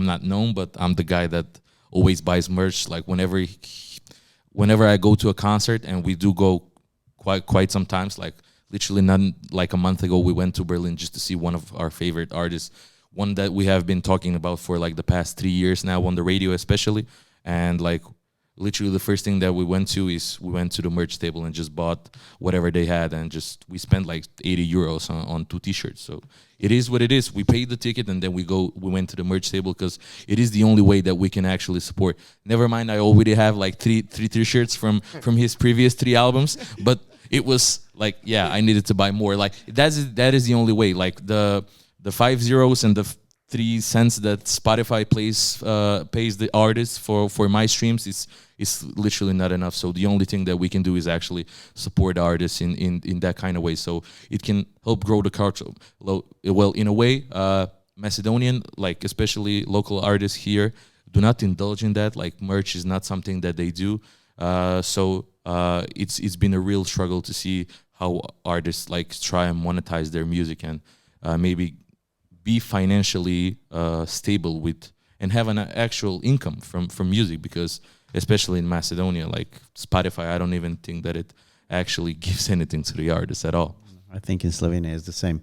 not known, but I'm the guy that always buys merch. Like whenever I go to a concert, and we do go quite sometimes, like literally not like a month ago, we went to Berlin just to see one of our favorite artists, one that we have been talking about for like the past 3 years now on the radio especially. And like literally the first thing that we went to the merch table and just bought whatever they had, and we spent like €80 on 2 t-shirts. So it is what it is. We paid the ticket, and then we went to the merch table, because it is the only way that we can actually support. Never mind, I already have like three t-shirts from his previous 3 albums, but it was like, yeah, I needed to buy more. Like that is the only way. Like the €5 and the 3 cents that Spotify pays the artist for my streams is literally not enough. So the only thing that we can do is actually support the artists in that kind of way, so it can help grow the culture. Well, in a way, Macedonian, like especially local artists here, do not indulge in that. Like merch is not something that they do. So it's been a real struggle to see how artists like try and monetize their music and maybe be financially stable with and have an actual income from music, because especially in Macedonia, like Spotify, I don't even think that it actually gives anything to the artists at all. I think in Slovenia it's the same.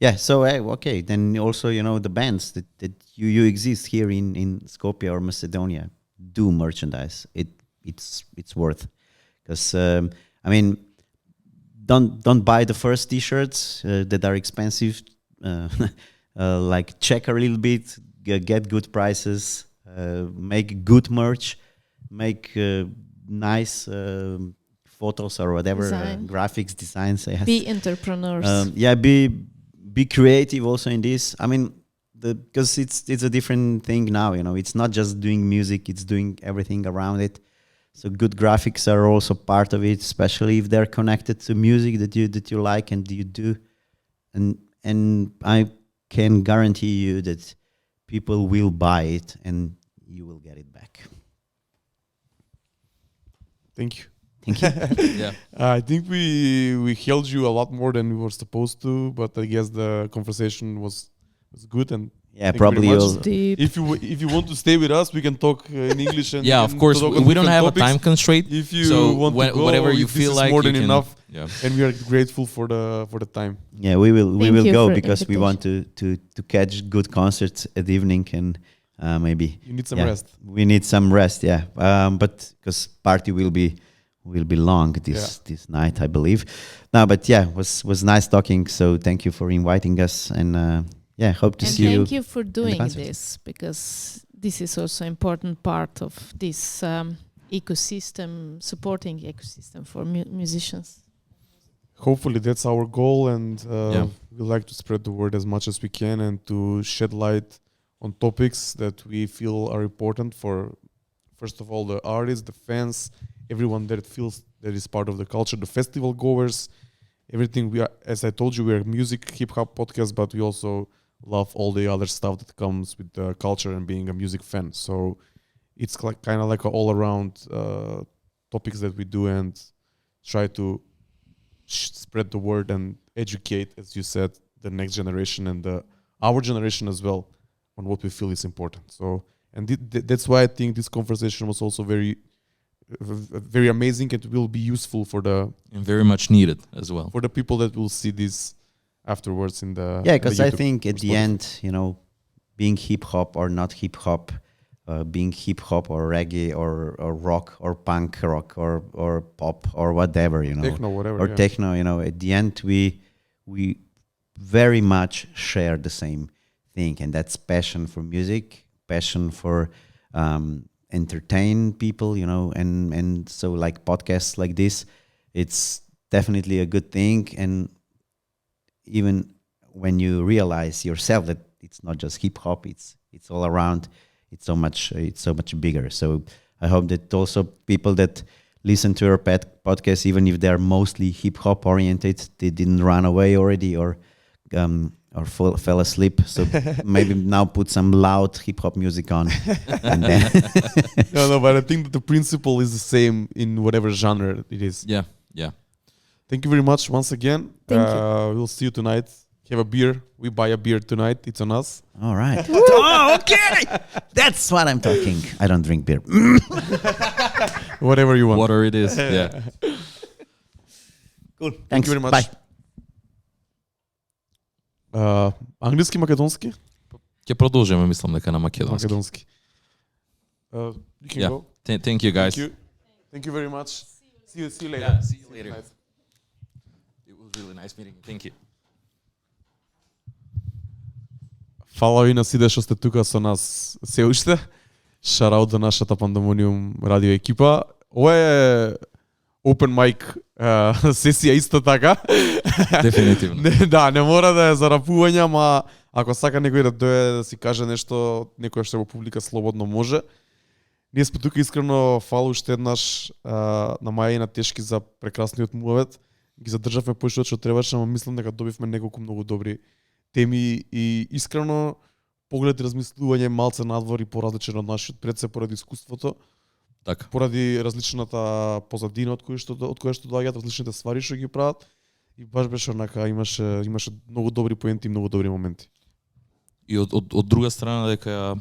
Yeah, so okay, then also, the bands that you exist here in Skopje or Macedonia do merchandise. It's worth, because I mean, don't buy the first t-shirts that are expensive. Like check a little bit, get good prices, make good merch, make nice photos or whatever, graphics, designs. Be entrepreneurs. Be creative also in this. I mean, because it's a different thing now. It's not just doing music; it's doing everything around it. So good graphics are also part of it, especially if they're connected to music that you like and you do. And I can guarantee you that people will buy it and you will get it back. Thank you. Thank you. Yeah. I think we held you a lot more than we were supposed to, but I guess the conversation was good, and yeah, probably if you want to stay with us, we can talk in English. And yeah, of course, we don't have topics. a time constraint. If you want to go, whatever you feel like, more than can, enough. Yeah. And we are grateful for the time. Yeah, we will go because we want invitation. to catch good concerts at the evening, and maybe You need some rest. We need some rest, yeah. But because party will be long this night, I believe. No, but yeah, was nice talking. So thank you for inviting us, and hope to see you. Thank you for doing this, because this is also important part of this ecosystem, supporting ecosystem for musicians. Hopefully that's our goal, and we like to spread the word as much as we can and to shed light on topics that we feel are important for, first of all, the artists, the fans, everyone that feels that is part of the culture, the festival goers, everything. We are, as I told you, we are a music hip hop podcast, but we also love all the other stuff that comes with the culture and being a music fan. So it's like kind of like a all around topics that we do and try to spread the word and educate, as you said, the next generation and our generation as well on what we feel is important. So, and that's why I think this conversation was also very amazing and will be useful for and very much needed as well for the people that will see this afterwards in the because I think at the end, being hip hop or not hip hop, being hip hop or reggae or rock or punk rock or pop or whatever, techno, whatever, or techno, at the end we very much share the same thing, and that's passion for music, passion for entertain people, and so like podcasts like this, it's definitely a good thing. And even when you realize yourself that it's not just hip hop, it's all around. It's so much bigger. So I hope that also people that listen to our podcast, even if they're mostly hip hop oriented, they didn't run away already or fell asleep. So maybe now put some loud hip hop music on. And then no, but I think that the principle is the same in whatever genre it is. Yeah. Thank you very much once again. Thank you. We'll see you tonight. Have a beer. We buy a beer tonight. It's on us. All right. Oh, okay. That's what I'm talking. I don't drink beer. Whatever you want. Water it is. Yeah. Cool. Thanks. Thank you very much. Bye. Англиски, македонски? Ќе продолжиме, мислам дека на македонски. Македонски. You can go. Thank you guys. Thank you very much. See you later. Yeah, see you later. It was really nice meeting you. Thank you. Фала ви на сите што сте тука со нас се уште. Шараут до нашата Pandamonium радио екипа. Ова е open mic сесија исто така. Дефинитивно. Не мора да е за рапување, ама ако сака некој да дојде да си каже нешто, некој што е во публика слободно може. Ние сме тука искрено, фала уште еднаш на Маја и на Тешки за прекрасниот муабет. Ги задржавме поише што требаше, ама мислам дека добивме неколку многу добри теми и искрено поглед и размислување малце надвор и поразличен од нашиот, пред се поради искуството, така, поради различната позадина од која што доаѓаат, различните ствари што ги прават, и баш беше онака, имаше многу добри поенти и многу добри моменти. И од друга страна дека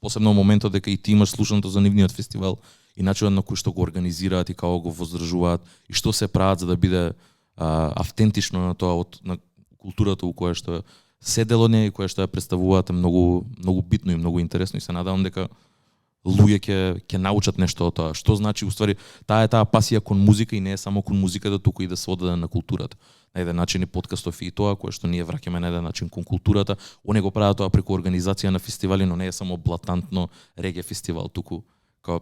посебно моментот дека и ти имаш слушаното за нивниот фестивал и начинот на кој што го организираат и како го воздржуваат и што се прават за да биде автентично на тоа на културата у која што се дело не и која што ја представуваат е многу битно и многу интересно, и се надевам дека луѓе ќе научат нешто од тоа. Што значи уствари таа пасија кон музика и не е само кон музиката, туку и да се одаде на културата. На еден начин и подкастов и тоа кое што ние враќаме на еден начин кон културата, они го прават тоа преку организација на фестивали, но не е само блатантно реге фестивал, туку као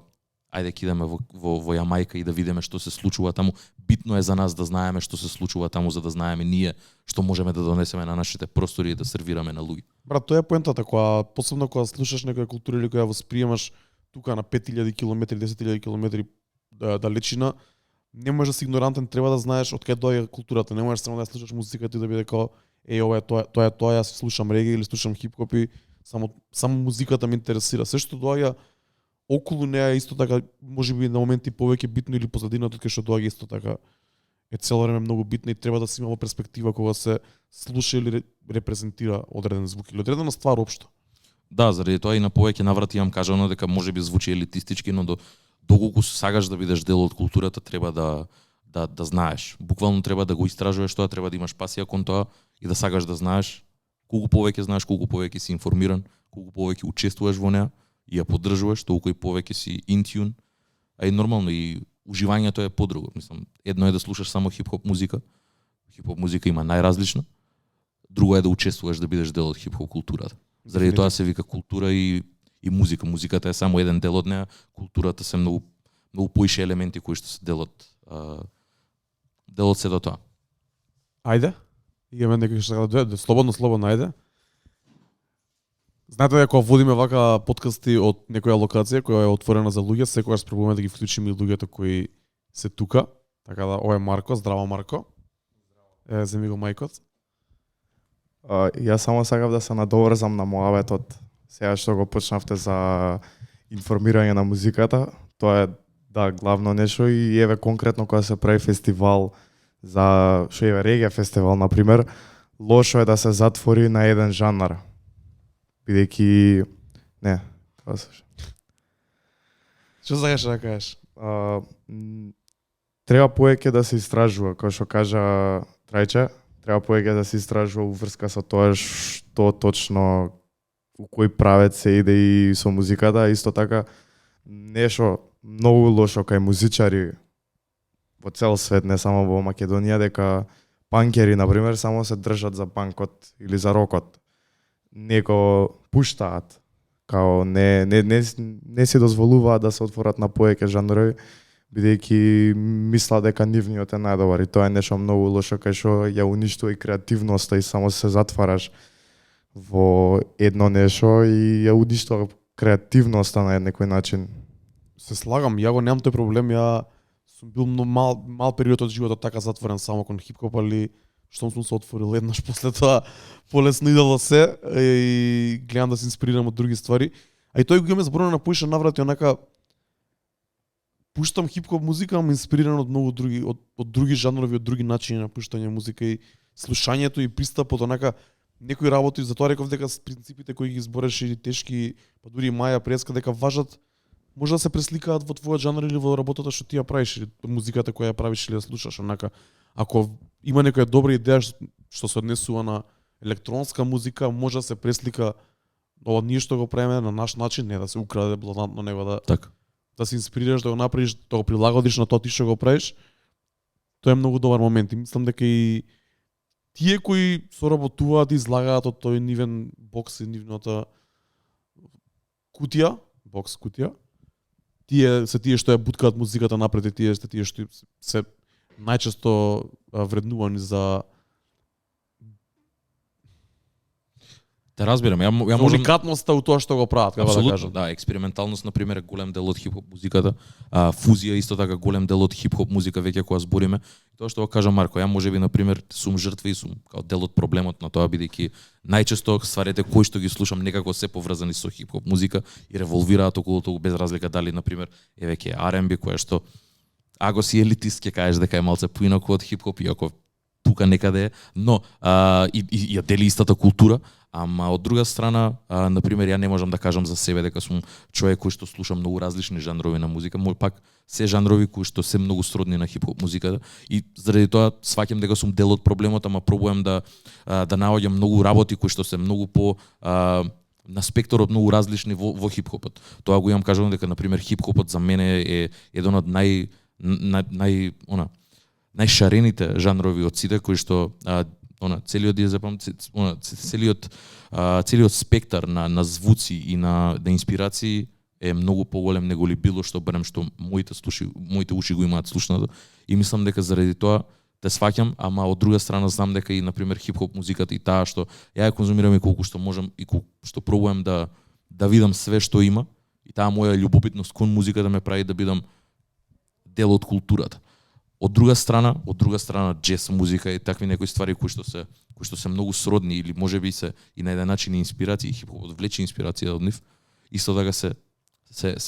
ајде ќе идеме во Јамајка и да видиме што се случува таму. Битно е за нас да знаеме што се случува таму, за да знаеме ние што можеме да донесеме на нашите простори и да сервираме на луѓе. Брат, тоа е поентата, посебно кога слушаш некоја култура или која восприемаш тука на 5000 км, 10.000 км далечина, не можеш да си игнорантен, треба да знаеш од кај доаѓа културата. Не можеш само да слушаш музиката и да биде како ова е тоа, јас слушам реге или слушам хип-хоп и само музиката ме интересира. Се што доаѓа околу неа исто така, можеби на моменти повеќе битно или позадината кај што доаѓа исто така е цело време многу битно и треба да се има перспектива кога се слуша или репрезентира одреден звук или одредена ствар општо. Да, заради тоа и на повеќе наврати имам кажано дека можеби звучи елитистички, но доколку сагаш да бидеш дел од културата, треба да знаеш. Буквално треба да го истражуваш тоа, треба да имаш пасија кон тоа и да сагаш да знаеш. Колку повеќе знаеш, колку повеќе си информиран, колку повеќе учествуваш во неа и ја поддржуваш, толку и повеќе си интюн. А и нормално и уживањето е подруго. Мислам, едно е да слушаш само хип-хоп музика. Хип-хоп музика има најразлична. Друго е да учествуваш, да бидеш дел од хип-хоп културата. Заради тоа се вика култура и и музика. Музиката е само еден дел од неа, културата се многу поише елементи кои што се дел од сето тоа. Ајде. Имаме некој што сака да слободно ајде. Знаете дека кога водиме вака подкасти од некоја локација која е отворена за луѓе, секогаш пробуваме да ги вклучиме и луѓето кои се тука. Така да, ова е Марко, здраво Марко. Земи го мајкот. Јас само сакав да се надоврзам на муабетот. Сега што го почнавте за информирање на музиката, тоа е главно нешто и еве конкретно кога се прави фестивал за што е реге фестивал на пример, лошо е да се затвори на еден жанр. Бидејќи тоа се. Што сакаш да кажеш? Треба повеќе да се истражува, како што кажа Трајче, треба повеќе да се истражува уврска со тоа што точно у кој правец се иде и со музиката, исто така нешто многу лошо кај музичари во цел свет, не само во Македонија, дека панкери на пример само се држат за панкот или за рокот. Него пуштаат, као не си дозволуваат да се отворат на повеќе жанрови, бидејќи мислат дека нивниот е најдобар и тоа е нешто многу лошо кај што ја уништува и креативноста и само се затвараш во едно нешто и ја уништува креативноста на некој начин. Се слагам, ја го немам тој проблем, ја сум бил мал период од животот така затворен само кон хип-хоп, али штом сум се отворил еднаш после тоа полесно идело се и гледам да се инспирирам од други ствари. А и тој го имаме зборено на поише наврати, онака пуштам хип-хоп музика, ама инспириран од многу други, од други жанрови, од други начини на пуштање музика и слушањето и пристапот, онака некои работи, затоа реков дека принципите кои ги збореше и Тешки, па дури и Маја преска дека важат, може да се пресликаат во твојот жанр или во работата што ти ја правиш, или музиката која ја правиш или ја слушаш, онака. Ако има некоја добра идеја што се однесува на електронска музика, може да се преслика ова ние што го правиме на наш начин, не да се украде блатантно, него да се инспирираш, да го направиш, да го прилагодиш на тоа ти што го правиш. Тоа е многу добар момент и мислам дека и тие кои соработуваат и излагаат од тој нивен бокс и нивната кутија, тие што ја буткаат музиката напред и тие што се најчесто вреднувани за Те разбирам, ја можам уникатноста у тоа што го прават, како да кажам. Да, експерименталност на пример е голем дел од хип-хоп музиката, фузија исто така голем дел од хип-хоп музика веќе кога збориме. Тоа што го кажа Марко, ја можеби на пример сум жртва и сум као дел од проблемот на тоа бидејќи најчесто стварите кои што ги слушам некако се поврзани со хип-хоп музика и револвираат околу тоа без разлика дали на пример е веќе R&B која што ако си елитист ќе кажеш дека е малце поинаку од хип-хоп иако тука некаде е, но и ја дели истата култура. Ама од друга страна, на пример, ја не можам да кажам за себе дека сум човек кој што слуша многу различни жанрови на музика, пак се жанрови кои што се многу сродни на хип-хоп музиката и заради тоа сваќам дека сум дел од проблемот, ама пробувам да наоѓам многу работи кои што се многу по на спектрот многу различни во хип-хопот. Тоа го имам кажано дека на пример хип-хопот за мене е еден од најшарените жанрови од сите кои што целиот спектар на звуци и на инспирации е многу поголем него ли било што барем што моите уши го имаат слушнато и мислам дека заради тоа те сваќам, ама од друга страна знам дека и на пример хип-хоп музиката и таа што ја конзумирам и колку што можам и колку што пробувам да видам све што има и таа моја љубопитност кон музиката ме прави да бидам дел од културата. Од друга страна џез музика и такви некои ствари кои што се многу сродни или можеби се и на еден начин инспирации, хип-хопот влече инспирација од нив. Исто така се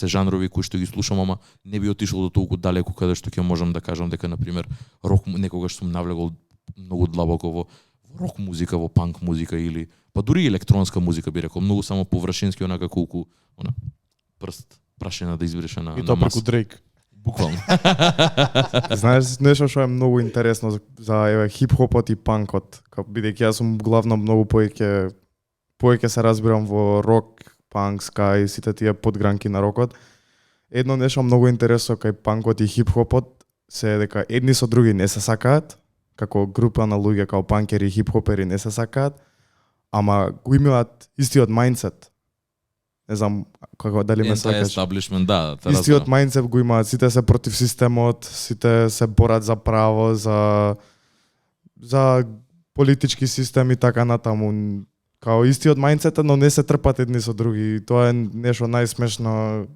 жанрови кои што ги слушам, ама не би отишол до толку далеку каде што ќе можам да кажам дека на пример рок некогаш сум навлегол многу длабоко во рок музика, во панк музика или па дури електронска музика би рекол, многу само површински онака колку прст прашена да избреше на и тоа преку Дрейк. Буквално. Знаеш нешто што е многу интересно за хип-хопот и панкот, бидејќи јас сум главно многу повеќе се разбирам во рок, панк, ска и сите тие подгранки на рокот. Едно нешто многу интересно кај панкот и хип-хопот се дека едни со други не се сакаат, како група на луѓе како панкери и хип-хопери не се сакаат, ама го имаат истиот мајндсет. не знам како дали ме сакаш. Establishment, да. Истиот мајндсет го имаат, сите се против системот, сите се борат за право, за политички систем и така натаму. Као истиот мајндсет, но не се трпат едни со други. Тоа е нешто најсмешно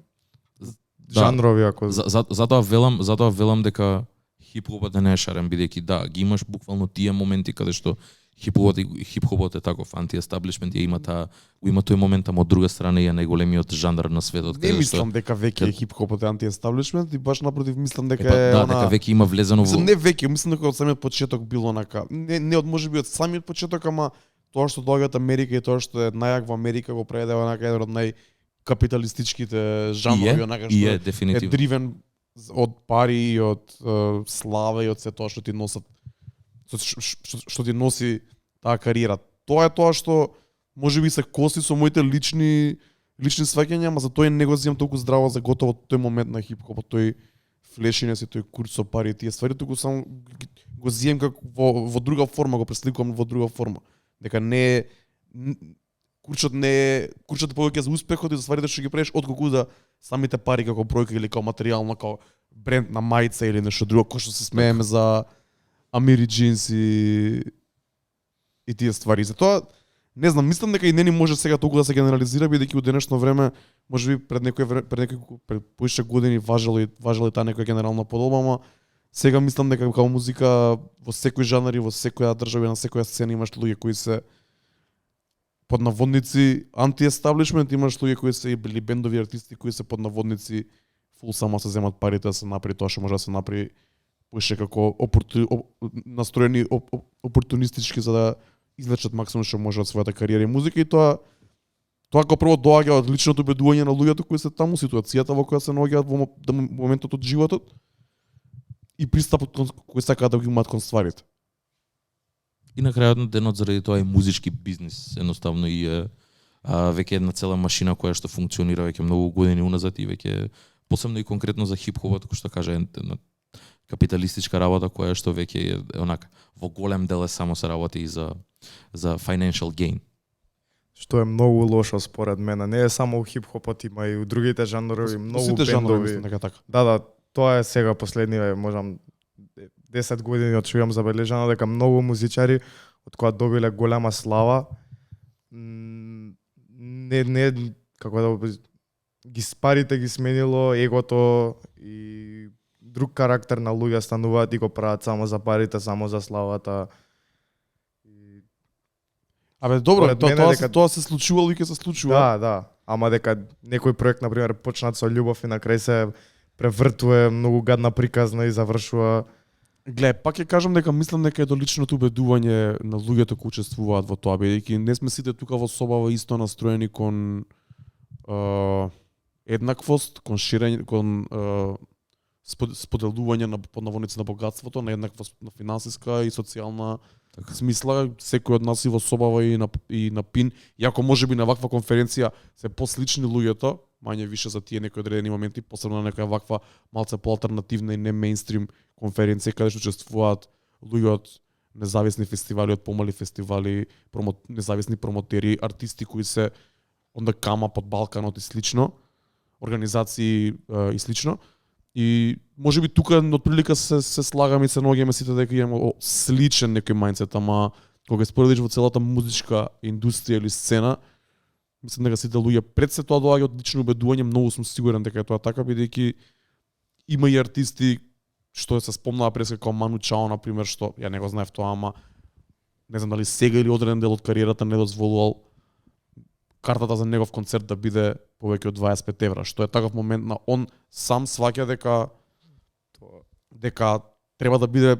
жанрови ако затоа велам дека хип-хопот е нешарен, бидејќи да, ги имаш буквално тие моменти каде што хип-хопот е таков анти-естаблишмент, има тој момент, ама од друга страна е најголемиот жанр на светот. Не мислам дека веќе хип-хопот е анти-естаблишмент и баш напротив мислам дека дека веќе има влезено во... Не веќе, мислам дека од самиот почеток било онака. Не од можеби од самиот почеток, ама тоа што доаѓа од Америка и тоа што е најак во Америка го прави дека онака еден од најкапиталистичките жанрови, онака што е дривен од пари и од слава и од се тоа што ти носат, што ти носи таа кариера. Тоа е тоа што можеби се коси со моите лични сваќања, ама за тој не го земам толку здраво за готово тој момент на хип-хопот, тој флешинес и тој курс со пари и тие ствари, туку само го земам како во друга форма, го пресликувам во друга форма. Дека не курчот повеќе за успехот и за стварите што ги правиш, отколку за самите пари како бројка или како материјално, како бренд на мајца или нешто друго, кој што се смееме за Амири джинс и тие ствари. Затоа не знам, мислам дека и не ни може сега толку да се генерализира, бидејќи во денешно време, можеби пред поише години важело таа некоја генерална подолба, ама сега мислам дека како музика во секој жанр и во секоја држава и на секоја сцена имаш луѓе кои се под наводници анти-естаблишмент, имаш луѓе кои се или бендови артисти кои се под наводници фул само се земат парите да се направи тоа што може да се направи поише како настроени опортунистички за да извлечат максимум што може од својата кариера и музика, и тоа како прво доаѓа од личното убедување на луѓето кои се таму, ситуацијата во која се наоѓаат во моментот од животот и пристапот кој сакаат да го имаат кон стварите. И на крајот на денот заради тоа е музички бизнис, едноставно и веќе една цела машина која што функционира веќе многу години уназад и веќе посебно и конкретно за хип-хопот, кој што кажа една капиталистичка работа која што веќе е онака во голем дел само се работи и за financial gain. Што е многу лошо според мене. Не е само у хип-хопот, има и у другите жанрови, многу бендови. Да, тоа е сега последниве, можам 10 години од што имам забележано дека многу музичари од кои добиле голема слава не како да ги парите ги сменило егото и друг карактер на луѓе стануваат и го прават само за парите, само за славата. Абе добро, тоа се случувало и ќе се случува. Да. Ама дека некој проект на пример почнат со љубов и на крај се превртува многу гадна приказна и завршува. Гле, пак ќе кажам дека мислам дека е до личното убедување на луѓето кои учествуваат во тоа, бидејќи не сме сите тука во собава исто настроени кон еднаквост, кон ширење, кон споделување на поднаводници на богатството, на еднаквост на финансиска и социјална смисла. Секој од нас и во собава и на пин, иако можеби на ваква конференција се послични луѓето, мање више за тие некои одредени моменти, посебно на некоја ваква малце поалтернативна и не мејнстрим конференција каде што учествуваат луѓе од независни фестивали, од помали фестивали, независни промотери, артисти кои се онда кама под Балканот и слично, организации и слично. И можеби тука отприлика се слагаме и се наоѓаме сите дека имаме сличен некој мајндсет, ама кога споредиш во целата музичка индустрија или сцена, мислам дека сите луѓе пред се тоа доаѓа од лично убедување, многу сум сигурен дека е тоа така, бидејќи има и артисти што се спомнаа пред како Ману Чао на пример, што ја не го знаев тоа, ама не знам дали сега или одреден дел од кариерата не дозволувал картата за негов концерт да биде повеќе од 25 евра, што е таков момент на он сам сваќа дека треба да биде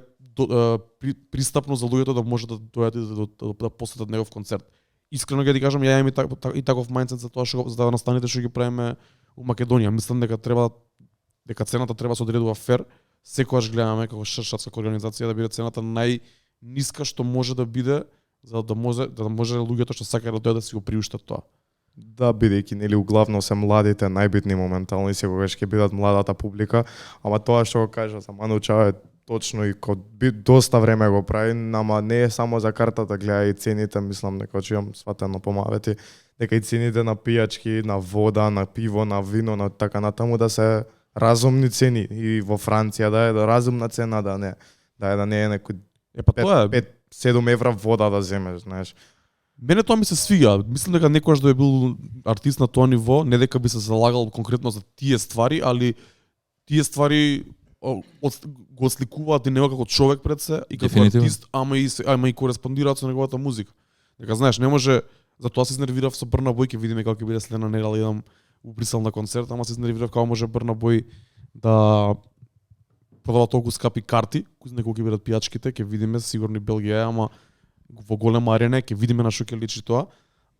пристапно за луѓето да може да дојдат да посетат негов концерт. Искрено ќе ти кажам, ја имам и таков мајндсет за тоа што за да настаните што ги правиме у Македонија. Мислам дека цената треба се одредува фер. Секогаш гледаме како шршатска организација да биде цената најниска што може да биде, за да може луѓето што сакаат да дојдат да си го приуштат тоа. Да, бидејќи нели углавно се младите најбитни моментално и секогаш ќе бидат младата публика, ама тоа што го кажа за Ману Чао е точно и доста време го прави, ама не е само за картата, гледа и цените, мислам дека че имам сватено по муабети, дека и цените на пијачки, на вода, на пиво, на вино, на така натаму да се разумни цени и во Франција да е разумна цена, да не е некој 5-7 евра вода да земеш, знаеш. Мене тоа ми се свига. Мислам дека некојаш да е бил артист на тоа ниво, не дека би се залагал конкретно за тие ствари, али тие ствари го осликуваат и него како човек пред се и како артист, ама и кореспондираат со неговата музика. Дека знаеш, не може, затоа се изнервирав со Брна Бој, ќе видиме како ќе биде следна недела, идам у Брисел на концерт, ама се изнервирав како може Брна Бој да продава толку скапи карти, кои некој ќе бидат пијачките, ќе видиме, сигурно и Белгија, ама во голема арена, ќе видиме на што ќе личи тоа.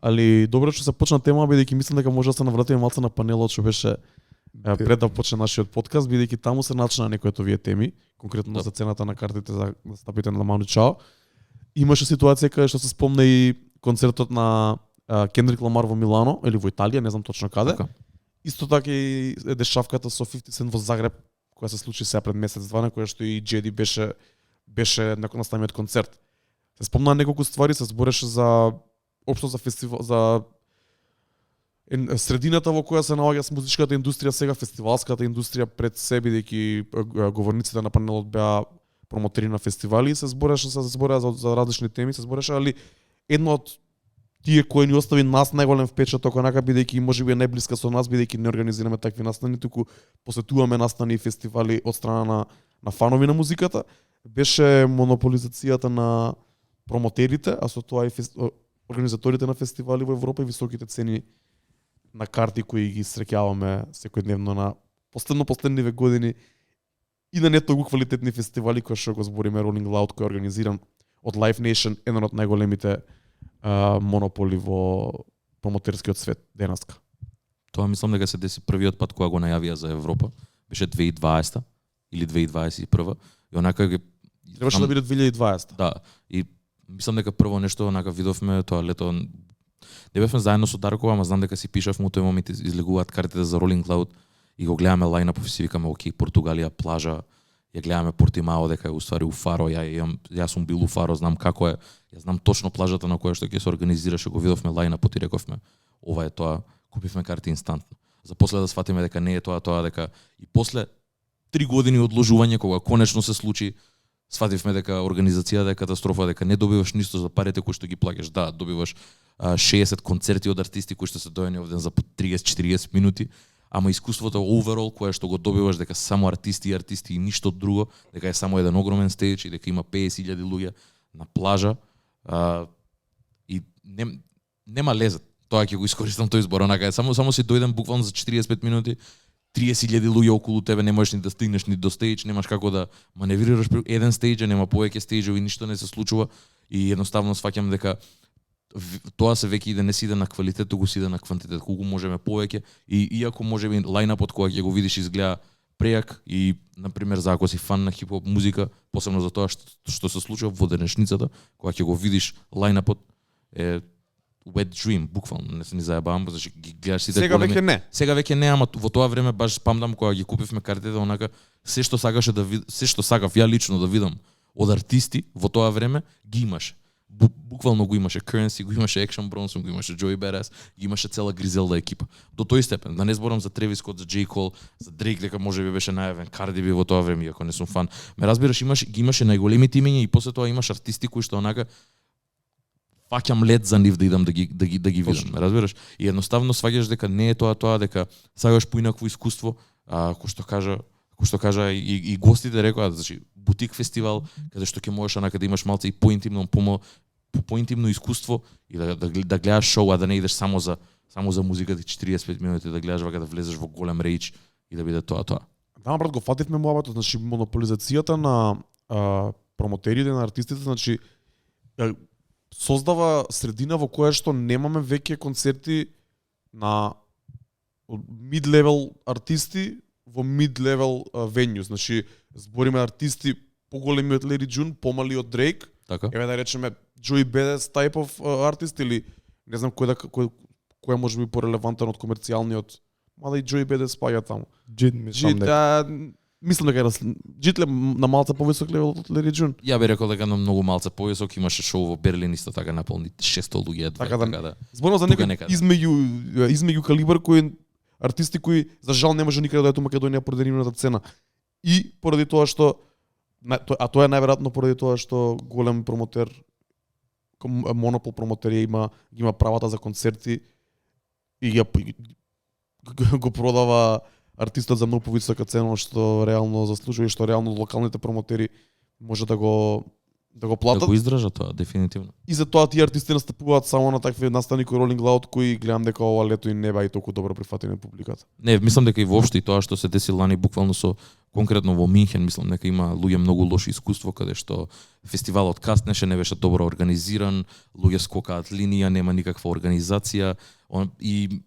Али добро што се почна тема, бидејќи мислам дека може да се навратиме малку на панелот што беше пред да почне нашиот подкаст, бидејќи таму се начина некои од овие теми, конкретно за цената на картите за настапите на Ману Чао. Имаше ситуација каде што се спомна и концертот на Кендрик Ламар во Милано или во Италија, не знам точно каде. Исто така и дешавката со 50 Cent во Загреб, која се случи сега пред месец-два, на која што и Джеди беше некој на самиот концерт. Се спомна неколку ствари, се збореше за општо за фестивал, за средината во која се наоѓа музичката индустрија сега, фестивалската индустрија пред се, бидејќи говорниците на панелот беа промотери на фестивали, се збореше за различни теми, се збореше, али едно од тие кои ни остави нас најголем впечаток, онака бидејќи можеби е најблиска со нас, бидејќи не организираме такви настани, туку посетуваме настани и фестивали од страна на фанови на музиката, беше монополизацијата на промотерите, а со тоа и организаторите на фестивали во Европа и високите цени на карти кои ги среќаваме секојдневно на последниве години и на не толку квалитетни фестивали кои што го збориме Rolling Loud, кој е организиран од Live Nation, еден од најголемите монополи во промотерскиот свет денеска. Тоа мислам дека се деси првиот пат кога го најавија за Европа, беше 2020 или 2021 и онака ги требаше да биде 2020. Да, и мислам дека прво нешто онака видовме тоа лето. Не бевме заедно со Дарко, ама знам дека си пишавме у тој момент излегуваат картите за Rolling Cloud и го гледаме лајнапот и си викаме окей, Португалија, плажа, ја гледаме Портимао дека е уствари у Фаро, јас сум бил у Фаро, знам како е, ја знам точно плажата на која што ќе се организираше, го видовме лајнапот и рековме ова е тоа, купивме карти инстантно. За после да сватиме дека не е тоа дека и после 3 години одложување кога конечно се случи, свативме дека организацијата е катастрофа, дека не добиваш ништо за парите кои што ги плаќаш. Да, добиваш 60 концерти од артисти кои што се дојдени овден за 30-40 минути, ама искуството overall кое што го добиваш дека само артисти и ништо друго, дека е само еден огромен стејдж и дека има 50.000 луѓе на плажа и нема лезет. Тоа ќе го искористам тој збор, онака само си дојдем буквално за 45 минути, 30.000 луѓе околу тебе, не можеш ни да стигнеш ни до стејдж, немаш како да маневрираш еден стејдж, нема повеќе стејџови, ништо не се случува и едноставно сваќам дека тоа се веќе иде, не си иде на квалитет, туку си иде на квантитет, колку можеме повеќе и иако можеби лајнапот кога ќе го видиш изгледа прејак и на пример за ако си фан на хип-хоп музика, посебно за тоа што се случува во денешницата, кога ќе го видиш лајнапот е wet dream, буквално, не се ни заебавам, зашто ги гледаш сите сега големи. Веќе не. Сега веќе не, ама во тоа време баш памдам кога ги купивме картите, онака се што сакаше се што сакав ја лично да видам од артисти во тоа време ги имаше. Буквално го имаше Currency, го имаше Action Bronson, го имаше Joey Badass, ги имаше цела Гризелда екипа. До тој степен, да не зборам за Travis Scott, за J. Cole, за Drake, дека можеби беше најавен, Cardi B во тоа време, иако не сум фан. Ме разбираш, ги имаше најголемите имиња и после тоа имаш артисти кои што онака фаќам лед за нив да идам да ги видам, разбираш? И едноставно сваѓаш дека не е тоа дека сакаш поинакво искуство, кој што кажа и гостите рекоа, значи бутик фестивал каде што ќе можеш онака да имаш малце и поинтимно искуство и да гледаш шоу, а да не идеш само за музиката 45 минути да гледаш вака да влезеш во голем реич и да биде тоа. Да, брат, го фативме муабетот, значи монополизацијата на промотерите на артистите, значи создава средина во која што немаме веќе концерти на mid-level артисти во mid-level venues. Значи, збориме артисти поголеми од Lady June, помали од Drake. Така. Еве да речеме Joey Badass type of артист или не знам кој може би порелевантен од комерцијалниот, мада и Joey Badass спаѓа таму. Джид, мислам дека. Мислам дека Джитле на малце повисок левел од Лериджун. Ја би рекол дека на многу малце повисок, имаше шоу во Берлин исто така наполни 600 луѓе, Така да. да. Зборувам за некој измеѓу калибар кои артисти кои за жал не може никаде да дојдат у Македонија поради нивната цена. И поради тоа што тоа е најверојатно поради тоа што голем промотер, монопол промотер има правата за концерти и го продава артистот за многу повисока цена што реално заслужува и што реално локалните промотери може да го платат. Да го издржат тоа, дефинитивно. И затоа тие артисти настапуваат само на такви настани кои Rolling Loud кои гледам дека ова лето и не бај толку добро прифатени од публиката. Не, мислам дека и воопшто и тоа што се деси лани буквално со конкретно во Минхен, мислам дека има луѓе многу лошо искуство каде што фестивалот каснеше, не беше добро организиран, луѓе скокаат линија, нема никаква организација и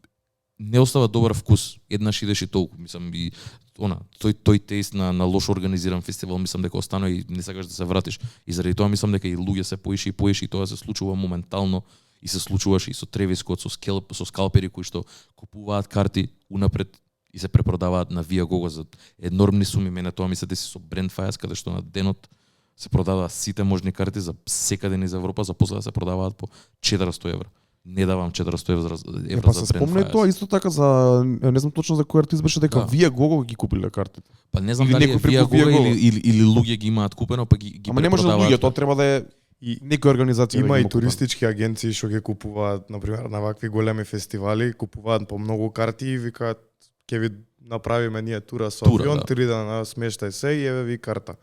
не остава добар вкус. Еднаш идеш и толку, мислам и тој тест на лошо организиран фестивал, мислам дека останува и не сакаш да се вратиш. И заради тоа мислам дека и луѓе се поише и тоа се случува моментално и се случуваше и со Тревис Скот, со скалпери кои што купуваат карти унапред и се препродаваат на Viagogo за енормни суми. Мене тоа ми се деси со Brandfire, каде што на денот се продаваат сите можни карти за секаде низ Европа, за после да се продаваат по 400 евра. Не давам 400 евра за Па се спомне тоа исто така за не знам точно за кој артист беше дека Viagogo ги купиле картите. Па не знам дали е Viagogo или луѓе ги имаат купено па ги Ама не може луѓе, тоа треба да е и некои организации. Има и туристички агенции што ги купуваат, например, на вакви големи фестивали, купуваат по многу карти и викаат ќе ви направиме ние тура со авион, 3 дена смештај се и еве ви карта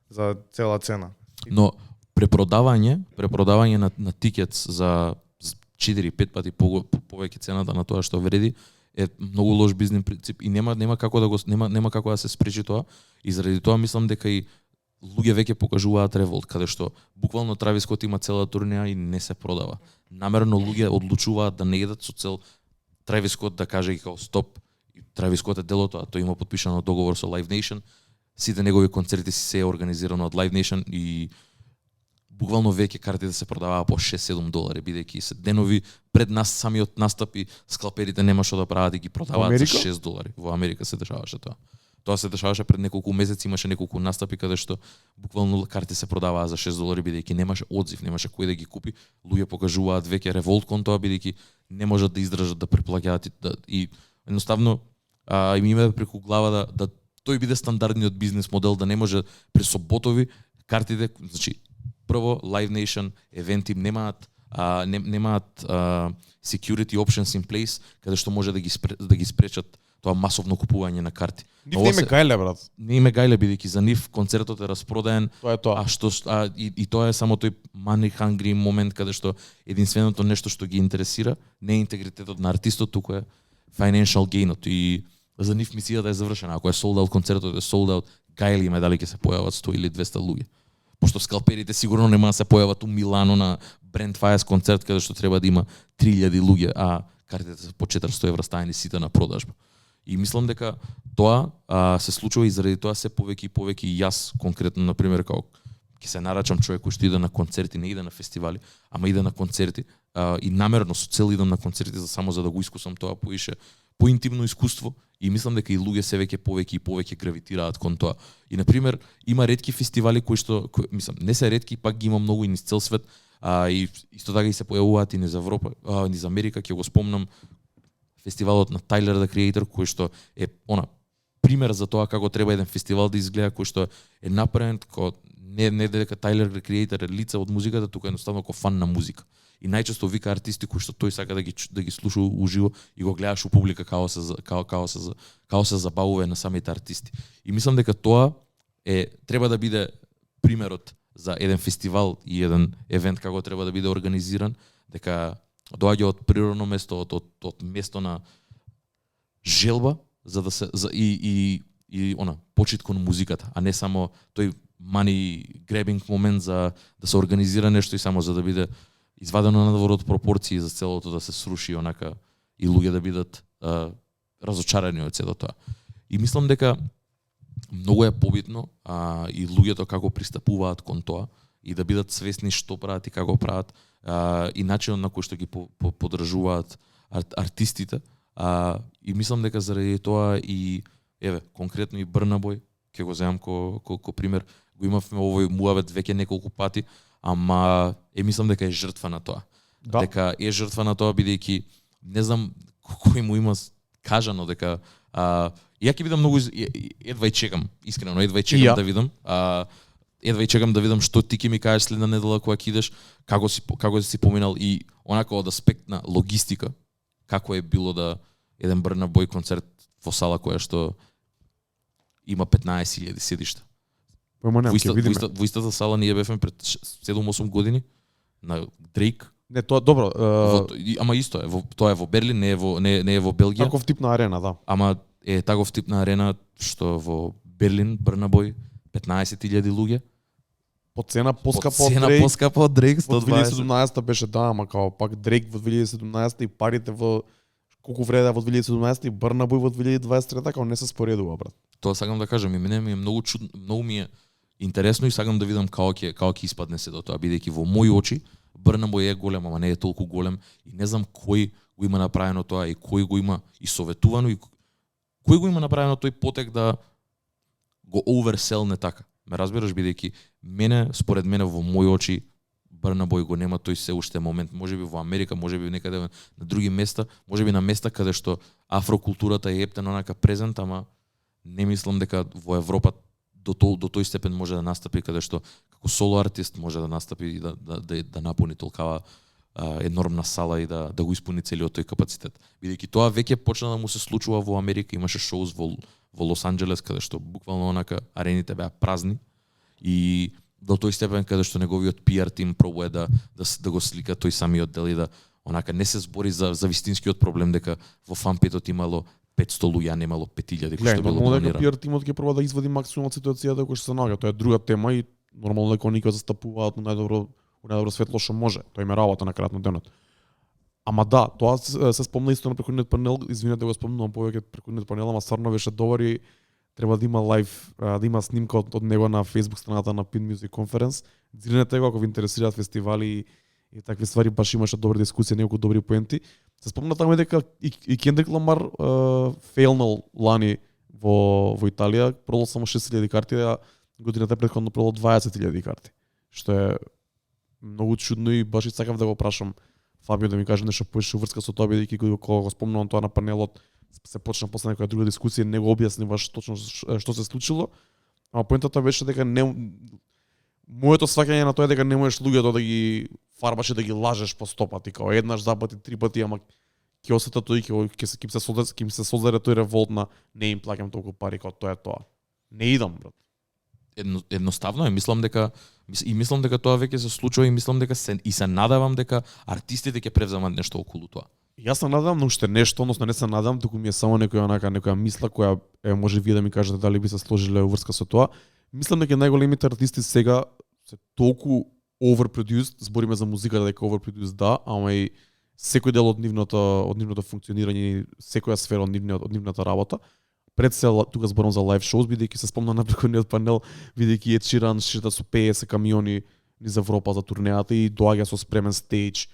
за цела цена. Но препродавање на тикетс за 4-5 пати повеќе цената на тоа што вреди е многу лош бизнес принцип и нема како да се спречи тоа и заради тоа мислам дека и луѓе веќе покажуваат револт каде што буквално Травис Скот има цела турнеја и не се продава. Намерно луѓе одлучуваат да не идат со цел Травис Скот да каже како стоп. Травис Скот е дел од тоа, тој има подпишано договор со Live Nation. Сите негови концерти се е организирано од Live Nation и буквално веќе картите се продаваа по $6-7 бидејќи се денови пред нас самиот настапи скалперите нема што да прават и ги продаваат за $6. Во Америка се дешаваше тоа. Тоа се дешаваше пред неколку месеци, имаше неколку настапи каде што буквално карти се продаваа за $6 бидејќи немаше одзив, немаше кој да ги купи. Луѓе покажуваат веќе револт кон тоа бидејќи не можат да издржат да преплаќаат и едноставно им име преку глава да тој биде стандардниот бизнес модел, да не може при соботови картите, значи прво Live Nation евенти немаат security options in place каде што може да ги спречат тоа масовно купување на карти. Нив не име гајле, брат. Не име гајле бидејќи за нив концертот е распродаен. Тоа е тоа. И тоа е само тој money hungry момент каде што единственото нешто што ги интересира не е интегритетот на артистот, туку е financial gainот и за нив мисијата е завршена. Ако е sold out концертот, е sold out, гајли има дали ќе се појават 100 или 200 луѓе. Пошто скалперите сигурно нема да се појават у Милано на Brandfire концерт каде што треба да има 3000 луѓе, а картите се по 400 евра ставени сите на продажба. И мислам дека тоа се случува и заради тоа се повеќе и повеќе и јас конкретно, например, како ќе се нарачам човек кој што иде на концерти, не иде на фестивали, ама иде на концерти и намерно со цел идам на концерти само за да го искусам тоа поинтимно искуство и мислам дека и луѓе се веќе повеќе и повеќе гравитираат кон тоа. И например, има ретки фестивали кои што мислам, не се ретки, пак ги има многу и низ цел свет, и исто така и се појавуваат и низ Европа, низ Америка, ќе го спомнам фестивалот на Тайлер the Creator, кој што е пример за тоа како треба еден фестивал да изгледа, кој што е направен како не дека Тайлер the Creator е лице од музиката, туку едноставно како фан на музика. И најчесто вика артисти кои што тој сака да ги слуша уживо и го гледаш у публика како се забавува на самите артисти. И мислам дека тоа треба да биде примерот за еден фестивал и еден евент како треба да биде организиран, дека доаѓа од природно место, од место на желба, за да се почит кон музиката, а не само тој money grabbing момент за да се организира нешто и само за да биде извадено надвор од пропорции за целото да се сруши онака и луѓе да бидат разочарани од сето тоа. И мислам дека многу е побитно и луѓето како пристапуваат кон тоа и да бидат свесни што прават и како прават и начинот на кој што ги поддржуваат артистите. И мислам дека заради тоа и конкретно и Брнабој ќе го земам ко пример. Го имавме овој муабет веќе неколку пати, ама мислам дека е жртва на тоа. Да. Дека е жртва на тоа бидејќи не знам кој му има кажано дека ја ќе бидам многу едва и чекам, искрено едва и чекам да видам. Едва и чекам да видам што ти ќе ми кажеш следна недела кога ќе идеш, како си поминал и онака од аспект на логистика, како е било да еден Брнабој концерт во сала која што има 15.000 седишта. Во истата сала ние бевме пред 7-8 години на Дрейк. Не, тоа добро. Ама исто е, тоа е во Берлин, не е во Белгија. Таков тип на арена, да. Ама е таков тип на арена што во Берлин, Брнабој, 15.000 луѓе. По цена поскапо од Дрейк, 120. 2017 беше да, ама као пак Дрейк во 2017 и парите во колку вреде во 2017 и Брнабој во 2023, као не се споредува, брат. Тоа сакам да кажам, и мене ми е многу чудно, многу ми е интересно и сакам да видам како ќе испадне се до тоа, бидејќи во мои очи Брнабој е голем, ама не е толку голем и не знам кој го има направено тоа и кој го има и советувано и кој го има направено тој потек да го оверселне така. Ме разбираш, бидејќи според мене во мои очи Брнабој го нема тој се уште момент, можеби во Америка, можеби некаде на други места, можеби на места каде што афрокултурата е ептен онака презент, ама не мислам дека во Европа до тој степен може да настапи каде што како соло артист може да настапи и да напуни толкава енормна сала и да го испуни целиот тој капацитет. Бидејќи тоа веќе почна да му се случува во Америка, имаше шоуз во Лос Анџелес каде што буквално онака арените беа празни и до тој степен каде што неговиот PR тим пробува да го слика тој самиот дел и да онака не се збори за вистинскиот проблем дека во фанпетот имало 500 луѓе, а немало 5000 кој што било планирано. Нормално дека PR тимот ќе проба да извади максимум од ситуацијата која што се наоѓа. Тоа е друга тема и нормално дека они ќе застапуваат на најдобро светло што може. Тоа им е работа на крајот на денот. Ама да, тоа се спомна исто на претходниот панел, извинете го спомнувам повеќе претходниот панел, ама стварно беше добар и треба да има лайв, да има снимка од него на Facebook страната на Pin Music Conference. Зринете го ако ви интересираат фестивали и такви ствари, баш имаше добра дискусија, неколку добри поенти. Се спомна таму дека и Кендрик Ламар фейлнал лани во Италија, продал само 6.000 карти, а годината претходно продал 20.000 карти. Што е многу чудно и баш и сакав да го прашам Фабио да ми каже нешто повеќе врска со тоа, бидејќи кога го спомнувам тоа на панелот, се почна после некоја друга дискусија, не го објасни баш точно што се случило. Ама поентата беше дека моето сваќање на тоа е дека не можеш луѓето да ги фарбаш и да ги лажеш по 100 пати, као еднаш, два пати, три пати, ама ќе осетат тој ќе се создаде тој револт на не им плаќам толку пари, као тоа е тоа. Не идам, брат. Едноставно е, мислам дека тоа веќе се случува и мислам дека се надевам дека артистите ќе превземат нешто околу тоа. Јас се надевам на уште нешто, односно не се надевам, туку ми е само некоја мисла која може вие да ми кажете дали би се сложиле врска со тоа. Мислам дека најголемите артисти сега се толку overproduced, збориме за музиката дека overproduced да, ама и секој дел од нивното функционирање, секоја сфера од нивната работа. Пред се тука зборам за лайв шоуз, бидејќи се спомна на претходниот панел, бидејќи Ед Ширан шета со 50 камиони низ Европа за турнејата и доаѓа со спремен стејдж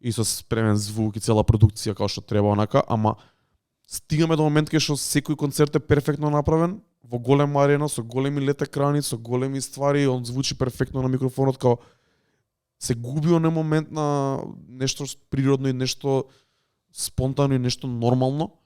и со спремен звук и цела продукција како што треба онака, ама стигаме до момент кај што секој концерт е перфектно направен во голема арена со големи лед екрани, со големи ствари, он звучи перфектно на микрофонот, као се губи оној момент на нешто природно и нешто спонтано и нешто нормално.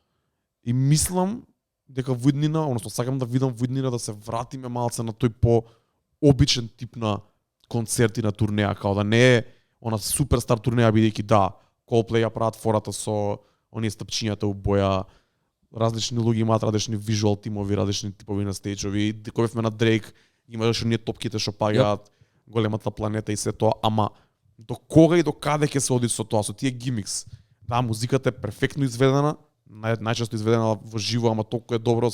И мислам дека во иднина, односно сакам да видам во иднина да се вратиме малце на тој по-обичен тип на концерти на турнеја, као да не е она суперстар турнеја, бидејќи да, Coldplay ја прават фората со оние стапчињата у боја, различни луѓе имаат различни вижуал тимови, различни типови на стејџови, којевме на Дрейк, имаше оние топките што паѓаат, големата планета и се тоа, ама до кога и до каде ќе се оди со тоа, со тие гимикс? Да, музиката е перфектно изведена, најчесто изведена во живо, ама толку е добро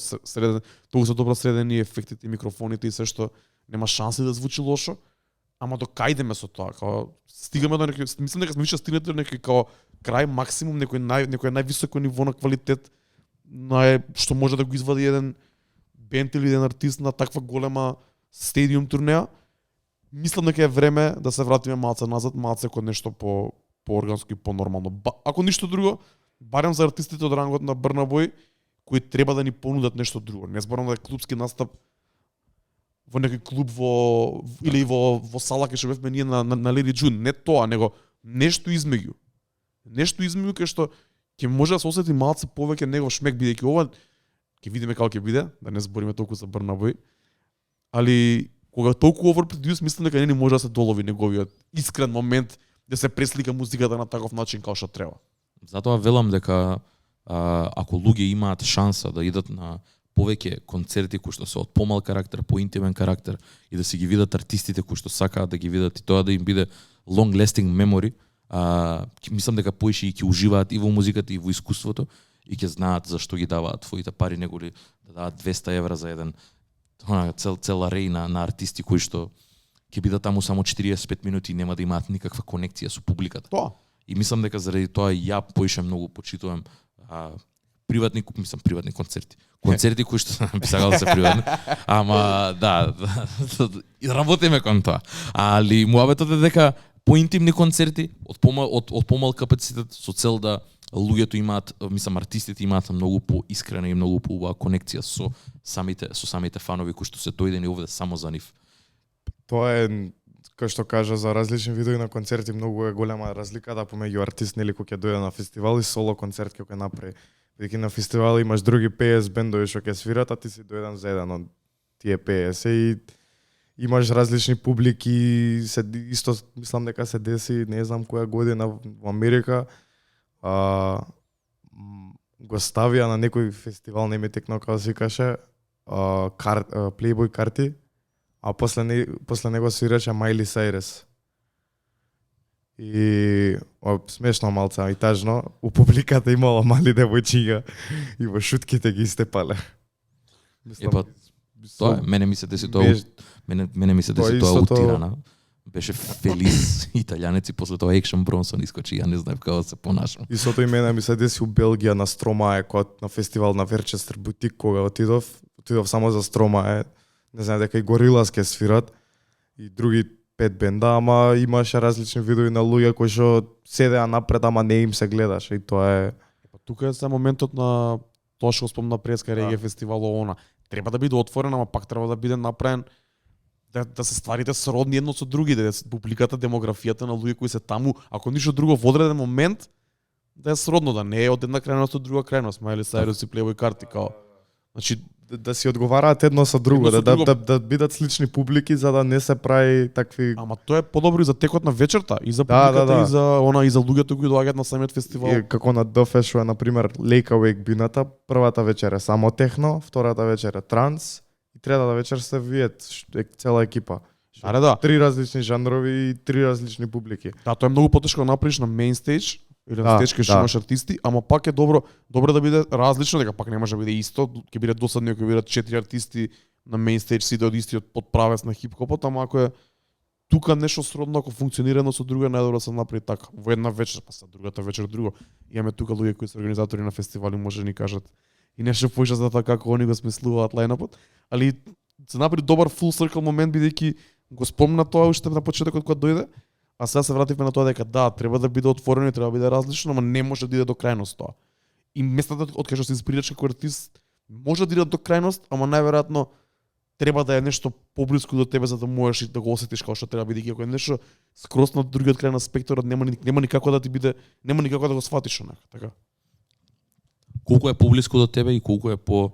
толку се добро средени ефектите, микрофоните и се што нема шанси да звучи лошо. Ама до кај идеме со тоа? Као стигаме до некој, мислам дека сме више стигнати до некој као крај максимум, некој највисоко ниво на квалитет што може да го извади еден бенд или еден артист на таква голема стадиум турнеја. Мислам дека е време да се вратиме малце назад, малце кон нешто по-органско и по-нормално. Ако ништо друго, барем за артистите од рангот на Брнабој, кои треба да ни понудат нешто друго. Не зборам да е клубски настап во некој клуб или во сала кај што бевме ние на Леди Джун, не тоа, него нешто измеѓу. Нешто измеѓу кај што ќе може да се осети малце повеќе негов шмек, бидејќи ова ќе видиме како ќе биде, да не збориме толку за Брнабој. Али кога толку overproduce, мислам дека не може да се долови неговиот искрен момент да се преслика музиката на таков начин како што треба. Затоа велам дека ако луѓе имаат шанса да идат на повеќе концерти кои што се од помал карактер, поинтимен карактер и да си ги видат артистите кои што сакаат да ги видат и тоа да им биде long lasting memory, мислам дека поише и ќе уживаат и во музиката и во искуството и ќе знаат зашто ги даваат своите пари, него ли да даваат 200 евра за еден цел арей на артисти кои што ќе бидат таму само 45 минути и нема да имаат никаква конекција со публиката. Тоа. И мислам дека заради тоа ја поише многу почитувам приватни концерти. Концерти кои што би сакал да се приватни. Ама да, работиме кон тоа. Али муабетот е дека поинтимни концерти од помал капацитет со цел да луѓето имаат, мислам артистите имаат многу поискрена и многу поубава конекција со самите фанови кои што се дојдени овде само за нив. Тоа е кој што кажа за различни видови на концерти, многу е голема разликата помеѓу артист нели кој ќе дојде на фестивал и соло концерт кој ќе направи. Бидејќи на фестивал имаш други PS бендови што ќе свират, а ти си дојден за еден од тие PS и имаш различни публики, исто мислам дека се деси, не знам која година во Америка, го ставија на некој фестивал, не ми текно како се каже, Playboy карти, а после него свираше Майли Сайрес. И смешно малце и тажно, у публиката имало мали девојчиња и во шутките ги истепале. Епа, тоа мене ми се деси тоа. Мене ми се деси тоа утирана. Беше Фелис италијанец и после тоа Екшн Бронсон искочи, ја не знаев како се понашам. Истото и мене ми се деси у Белгија на Стромае, кога на фестивал на Верчестер бутик, кога отидов само за Стромае. Не знам дека и Горилас ке свират и други 5 бенда, ама имаше различни видови на луѓе кои што седеа напред, ама не им се гледаше и тоа е. Тука е за моментот на тоа што спомна преска реге фестивал она. Треба да биде отворен, ама пак треба да биде направен да се стварите сродни едно со други, да публиката, демографијата на луѓе кои се таму, ако ништо друго во одреден момент да е сродно, да не е од една крајност од друга крајност, Майли Сайрес и Playboy карти као. Значи да си одговараат едно со друго, да бидат слични публики за да не се прави такви. Ама тоа е подобро и за текот на вечерта, и за публиката, и за луѓето кои доаѓаат на самиот фестивал. И како на Дофешо е на пример Лейка Wake бината, првата вечер е само техно, втората вечер е транс и третата вечер се виет цела екипа. Да. Три различни жанрови и три различни публики. Да, тоа е многу потешко да направиш на мејн стејдж или на стејдж кај што имаш артисти, ама пак е добро да биде различно, дека пак не може да биде исто, ќе биде досадно ако бидат 4 артисти на мејн стејдж сите од истиот подправец на хип-хопот, ама ако е тука нешто сродно, ако функционира едно со друго, најдобро да се направи така. Во една вечер, па са другата вечер друго. Имаме тука луѓе кои се организатори на фестивали, може да ни кажат и нешто поише за тоа како они го смислуваат лајнапот, али се направи добар full circle момент бидејќи го спомна тоа уште на почетокот кога дојде. А сега се вративме на тоа дека да, треба да биде отворено и треба да биде различно, ама не може да иде до крајност тоа. И местата од кај што се инспирираш како артист може да иде до крајност, ама најверојатно треба да е нешто поблиску до тебе за да можеш да го осетиш како што треба, бидејќи ако е нешто скроз на другиот крај на спектрот нема никако да ти биде, нема никако да го сфатиш онака, така. Колку е поблиску до тебе и колку е по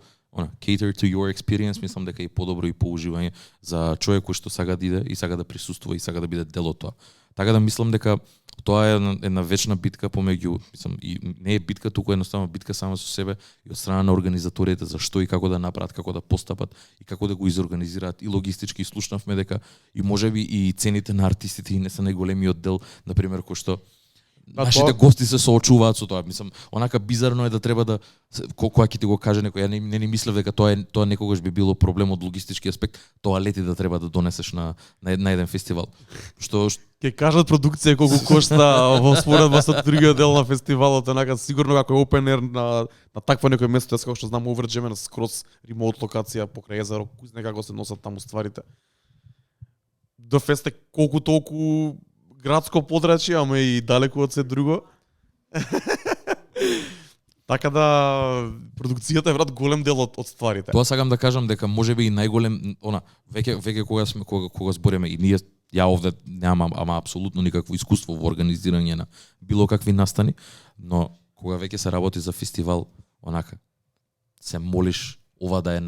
cater to your experience, мислам дека и подобро и по уживање за човек кој што сака да иде и сака да присуствува и сака да биде дел од тоа. Така да мислам дека тоа е една вечна битка помеѓу, мислам, и не е битка туку, едноставно битка само со себе и од страна на организаторите за што и како да направат, како да постапат и како да го изорганизираат и логистички. Слушнавме дека и можеби и цените на артистите и не се најголемиот дел, на пример кој што нашите гости се соочуваат со тоа. Мислам, онака бизарно е да треба да кога ќе ти го каже некој, ја не мислев дека тоа некогаш би било проблем од логистички аспект, тоалети да треба да донесеш на еден фестивал. Што ќе кажат продукција колку кошта во споредба со другиот дел на фестивалот, онака сигурно како е open air на такво некој место, како што знам Overjam на скроз ремоут локација покрај езеро, кој знае како се носат таму стварите. До фесте колку толку градско подрачје, ама и далеку од се друго. Така да продукцијата е брат голем дел од стварите. Тоа сакам да кажам дека можеби и најголем веќе кога збориме и ние ја овде немам ама апсолутно никакво искуство во организирање на било какви настани, но кога веќе се работи за фестивал, онака се молиш ова да е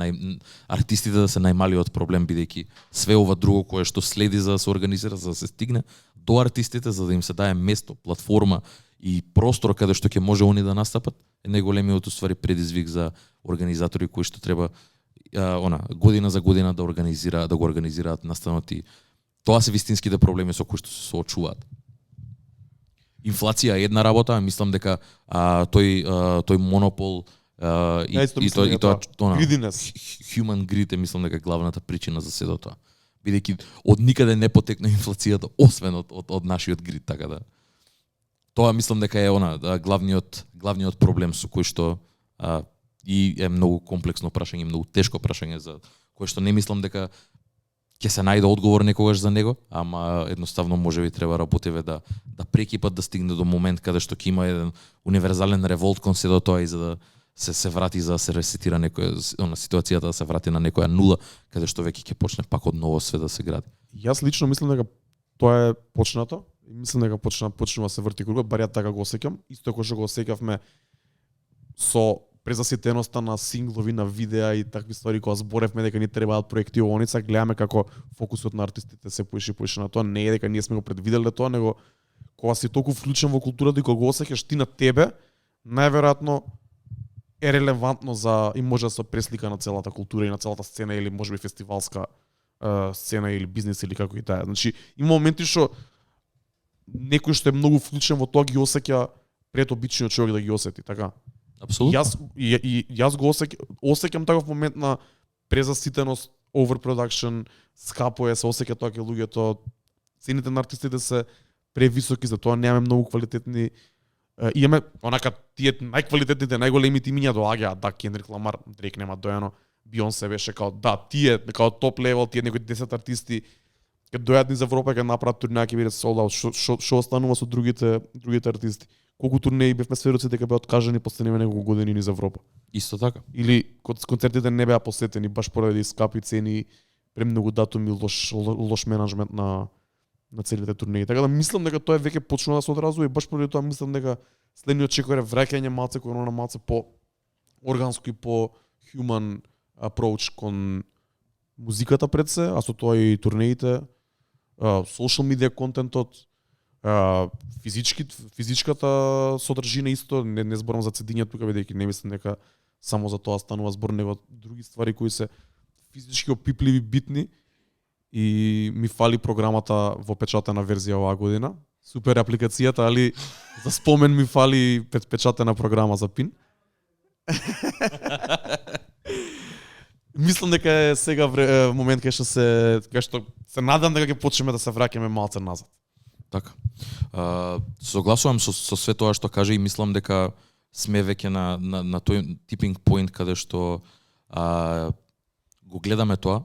артистите да се најмалиот проблем, бидејќи све ова друго кое што следи за да се организира, за да се стигне до артистите, за да им се дае место, платформа и простор каде што ќе може они да настапат, е најголемиот уствари предизвик за организатори кои што треба година за година да го организираат настанот и тоа се вистинските проблеми со кои што се соочуваат. Инфлација е една работа, мислам дека тој монопол и тоа human greed е мислам дека главната причина за сето тоа. Бидејќи од никаде не потекна инфлацијата освен од нашиот грид, така да. Тоа мислам дека е главниот проблем со кој што и е многу комплексно прашање, многу тешко прашање за кој што не мислам дека ќе се најде одговор некогаш за него, ама едноставно можеби треба работеве да прекипат да стигне до момент каде што ќе има еден универзален револт кон сето тоа и за да се врати, за да се ресетира ситуацијата, да се врати на некоја нула, каде што веќе ќе почне пак од ново све да се гради. Јас лично мислам дека тоа е почнато и мислам дека почнува да се врти кругот, барем така го осеќам, исто како што го осеќавме со презаситеноста на синглови, на видеа и такви ствари, кога зборевме дека ни требаат проекти овоница, гледаме како фокусот на артистите се поише на тоа, не е дека ние сме го предвиделе тоа, него кога си толку вклучен во културата и кога го осеќаш ти на тебе, најверојатно е релевантно за и може да се преслика на целата култура и на целата сцена или можеби фестивалска сцена или бизнес или како и таа. Значи има моменти што некој што е многу вклучен во тоа ги осеќа пред обичниот човек да ги осети, така. Апсолутно. Јас го осеќам таков момент на презаситеност, overproduction, скапо е, се осеќа тоа кај луѓето, цените на артистите се превисоки, затоа немаме многу квалитетни. Имаме онака тие најквалитетните, најголемите имиња доаѓаат, да, Кендрик Ламар, Дрейк нема доено, Бионсе беше као да, тие као топ левел, тие некои 10 артисти ќе дојдат низ Европа, ќе направат турнеја, ќе биде sold out, што останува со другите артисти. Колку турнеи бевме сведоци дека беа откажани после неколку години низ Европа. Исто така. Или концертите не беа посетени баш поради скапи цени, премногу датуми, лош менаџмент на целите турнеи. Така да мислам дека тоа веќе почнува да се одразува и баш поради тоа мислам дека следниот чекор е враќање малце кон малце по органско и по human approach кон музиката пред се, а со тоа и турнеите, social media контентот, физичката содржина исто, не зборам за цедиња тука, бидејќи не мислам дека само за тоа станува збор, него други ствари кои се физички опипливи, битни. И ми фали програмата во печатена верзија оваа година. Супер апликацијата, али за спомен ми фали печатена програма за пин. Мислам дека е сега момент кај што се надам дека ќе почнеме да се враќаме малце назад. Така. Согласувам со све тоа што каже и мислам дека сме веќе на тој tipping point каде што го гледаме тоа.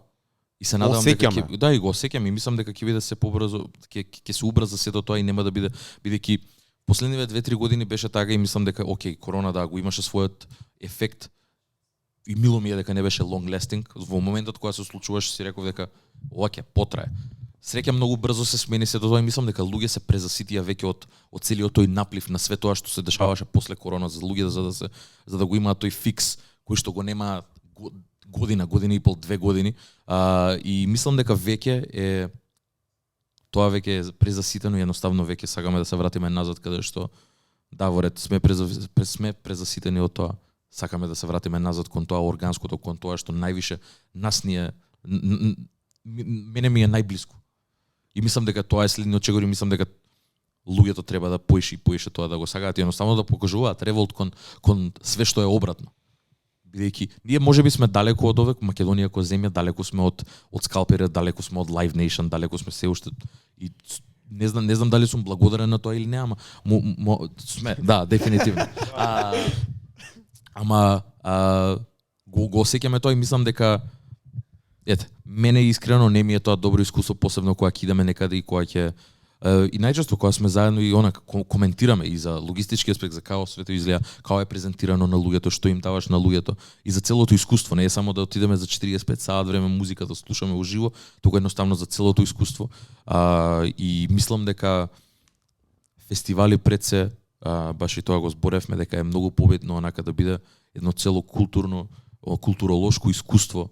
И се надам дека и го осеќам и мислам дека ќе биде се побрзо, ќе се убрза сето тоа и нема да биде, бидејќи последниве 2-3 години беше така и мислам дека окей, корона да го имаше својот ефект и мило ми е дека не беше long lasting. Во моментот кога се случуваше си реков дека ова ќе потрае. Среќа многу брзо се смени сето тоа и мислам дека луѓе се презаситија веќе од целиот тој наплив на све тоа што се дешаваше после корона за луѓе за да го имаат тој фикс кој што го нема година и пол, 2 години. И мислам дека веќе е тоа веќе е презаситено и едноставно веќе сакаме да се вратиме назад каде што да, во ред сме презаситени од тоа. Сакаме да се вратиме назад кон тоа органското, кон тоа што највише нас ни е мене ми е најблиску. И мислам дека тоа е следниот чекор и мислам дека луѓето треба да поише тоа да го сакаат и едноставно да покажуваат револт кон све што е обратно. Бидејќи ние можеби сме далеку од овде, Македонија која земја, далеку сме од скалперот, далеку сме од Live Nation, далеку сме се уште и не знам дали сум благодарен на тоа или не, ама сме, да, дефинитивно. Ама го осеќаме тоа и мислам дека мене искрено не ми е тоа добро искуство, посебно кога ќе идеме некаде и кога ќе И најчесто кога сме заедно и она коментираме и за логистички аспект, за како свето изгледа, како е презентирано на луѓето, што им даваш на луѓето и за целото искуство, не е само да отидеме за 45 сат време музика да слушаме уживо, туку едноставно за целото искуство. И мислам дека фестивали пред се, баш и тоа го зборевме, дека е многу побитно онака да биде едно цело културолошко искуство,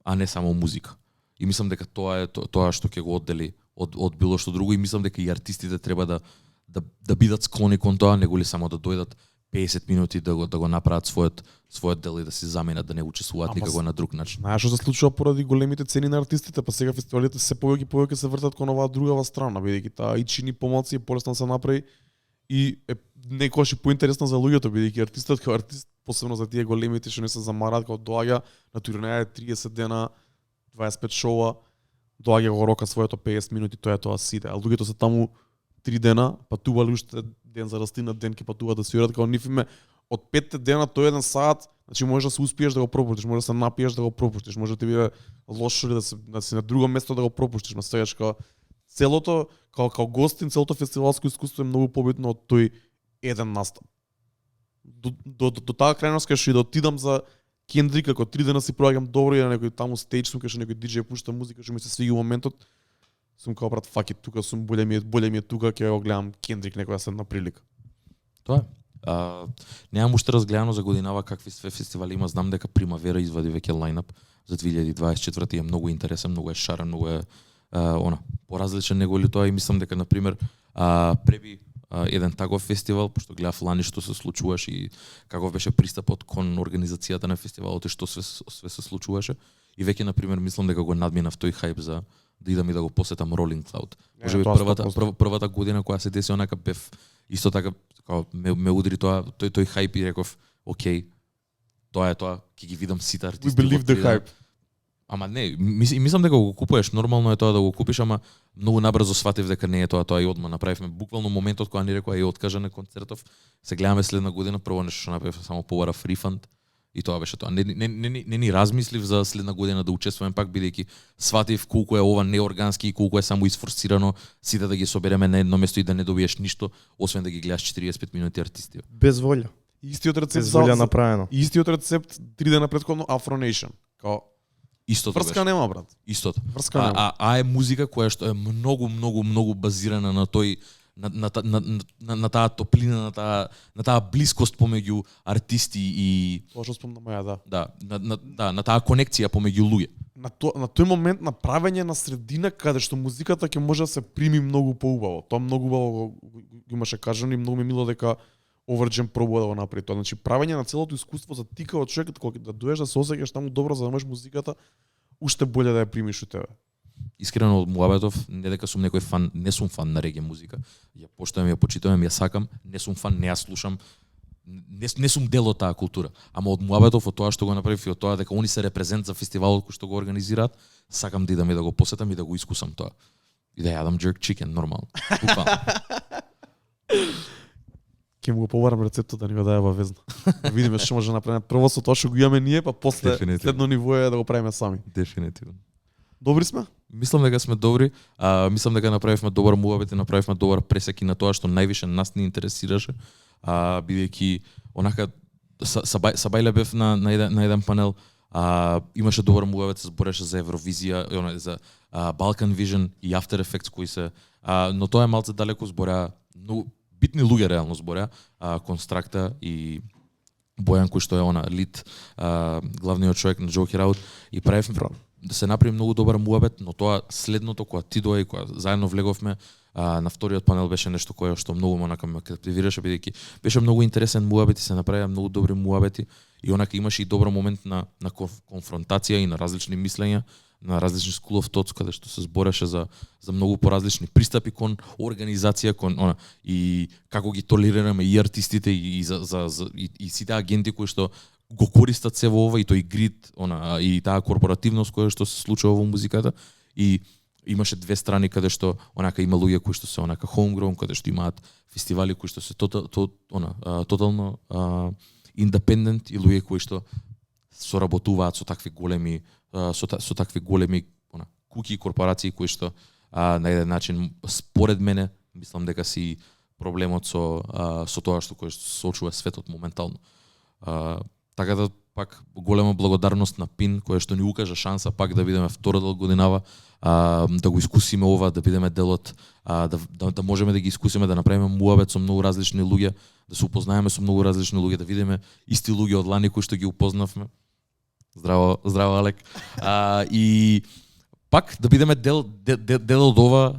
а не само музика. И мислам дека тоа е тоа што ќе го оддели од било што друго, и мислам дека и артистите треба да бидат склони кон тоа, него ли само да дојдат 50 минути да го направат својот дел и да се заменат, да не учествуваат никако на друг начин. Знаеш што се случува поради големите цени на артистите, па сега фестивалите се повеќе се вртат кон оваа другава страна, бидејќи таа и чини помалци, полесно се направи и е некогаш и поинтересно за луѓето, бидејќи артистот како артист, посебно за тие големите што не се замарат, кога доаѓа на турнеја 30 дена, 25 шоуа, доаѓа го рока своето 50 минути, тоа е тоа сите. А луѓето се таму 3 дена, патували уште ден за растина, ден ќе патуваат да свират, како нив име од 5 дена тој 1 сат, значи можеш да се успиеш да го пропуштиш, можеш да се напиеш да го пропуштиш, може да ти биде лошо да си на друго место да го пропуштиш, ма сегаш како целото како гостин, целото фестивалско искуство е многу побитно од тој еден настап. До таа крајност кај што и да отидам за Кендрик, ако 3 дена си проаѓам добро и на некој таму стејдж сум, кај што некој диџеј пушта музика, што ми се свиѓа моментот, сум као брат, фак it, тука сум, боле ми е тука, ќе го гледам Кендрик некоја седна прилика. Тоа е. Немам уште разгледано за годинава какви све фестивали има, знам дека Примавера извади веќе лајнап за 2024 и е многу интересен, многу е шарен, многу е поразличен него ли тоа, и мислам дека на пример преби еден таков фестивал, пошто гледав лани што се случуваше и каков беше пристапот кон организацијата на фестивалот и што све се случуваше. И веќе на пример мислам дека го надминав тој хајп за да идам и да го посетам Rolling Cloud. Можеби првата година кога се деси онака бев исто така како ме удри тој хајп и реков, окей, тоа е тоа, ќе ги видам сите артисти. We believe the hype. Ама не, мислам дека го купуваш, нормално е тоа да го купиш, ама многу набрзо сватив дека не е тоа и одма направивме. Буквално моментот кога ни рекоа и откажа на концертов, се гледаме следна година, прво нешто што направив само побарав рефанд и тоа беше тоа. Не ни размислив за следна година да учествуваме пак, бидејќи сватив колку е ова неоргански и колку е само изфорсирано, сите да ги собереме на едно место и да не добиеш ништо, освен да ги гледаш 45 минути артисти. Без волја. Истиот рецепт Без волја направено. Истиот рецепт 3 дена претходно Afro Nation. Као истото врска беше. нема, брат. Истото. Врска нема. А е музика која што е многу базирана на тој на таа топлина, на таа блискост помеѓу артисти и Тоа што спомна Маја, да, на таа конекција помеѓу луѓе. На тој момент на правење на средина каде што музиката ќе може да се прими многу поубаво. Тоа многу убаво го имаше кажано и многу ми мило дека Overjam пробува да го направи тоа. Значи правење на целото искуство за ти како човек кога да доеш да се осеќаш таму добро за да можеш музиката уште боле да ја примиш у тебе. Искрено од муабетов, не дека сум некој фан, не сум фан на реге музика. Ја поштојам, ја почитувам, ја сакам, не сум фан, не ја слушам. Не сум дел од таа култура, ама од муабетов, од тоа што го направив и од тоа дека они се репрезент за фестивалот кој што го организираат, сакам да идам и да го посетам и да го искусам тоа. И да јадам jerk chicken нормално. Буквално. Ќе му го побарам рецептот да ни го даде во везна. Да видиме што може да направиме. Прво со тоа што го имаме ние, па после следно ниво е да го правиме сами. Дефинитивно. Добри сме? Мислам дека сме добри. Мислам дека направивме добар муабет и направивме добар пресек и на тоа што највише нас не интересираше. Бидејќи онака Сабајле бев на еден панел, имаше добар муабет, се збореше за Евровизија, за Balkan Vision и After Effects кои се, но тоа е малце далеко, збореа многу битни луѓе реално збореа, Констракта и Бојан кој што е лид, главниот човек на Joker Out, и правевме да се направи многу добар муабет, но тоа следното кога ти доаѓа и кога заедно влеговме на вториот панел беше нешто кое што многу онака ме капитивираше, бидејќи беше многу интересен муабет и се направија многу добри муабети и онака имаше и добар момент на конфронтација и на различни мислења, на различни school of thoughts, каде што се збореше за многу поразлични пристапи кон организација, и како ги толерираме и артистите и сите агенти кои што го користат се во ова и тој грид, и таа корпоративност која што се случува во музиката, и имаше две страни каде што онака има луѓе кои што се онака homegrown, каде што имаат фестивали кои што се тотално independent и луѓе кои што соработуваат со такви големи куки корпорации кои што на еден начин според мене мислам дека си проблемот со тоа што кој се очува светот моментално. Така да пак голема благодарност на Пин кој што ни укажа шанса пак да бидеме втора годинава, да го искусиме ова, да бидеме делот, да можеме да ги искусиме, да направиме муабет со многу различни луѓе, да се упознаеме со многу различни луѓе, да видиме исти луѓе од лани кои што ги упознавме. Здраво Алек. И пак да бидеме дел од ова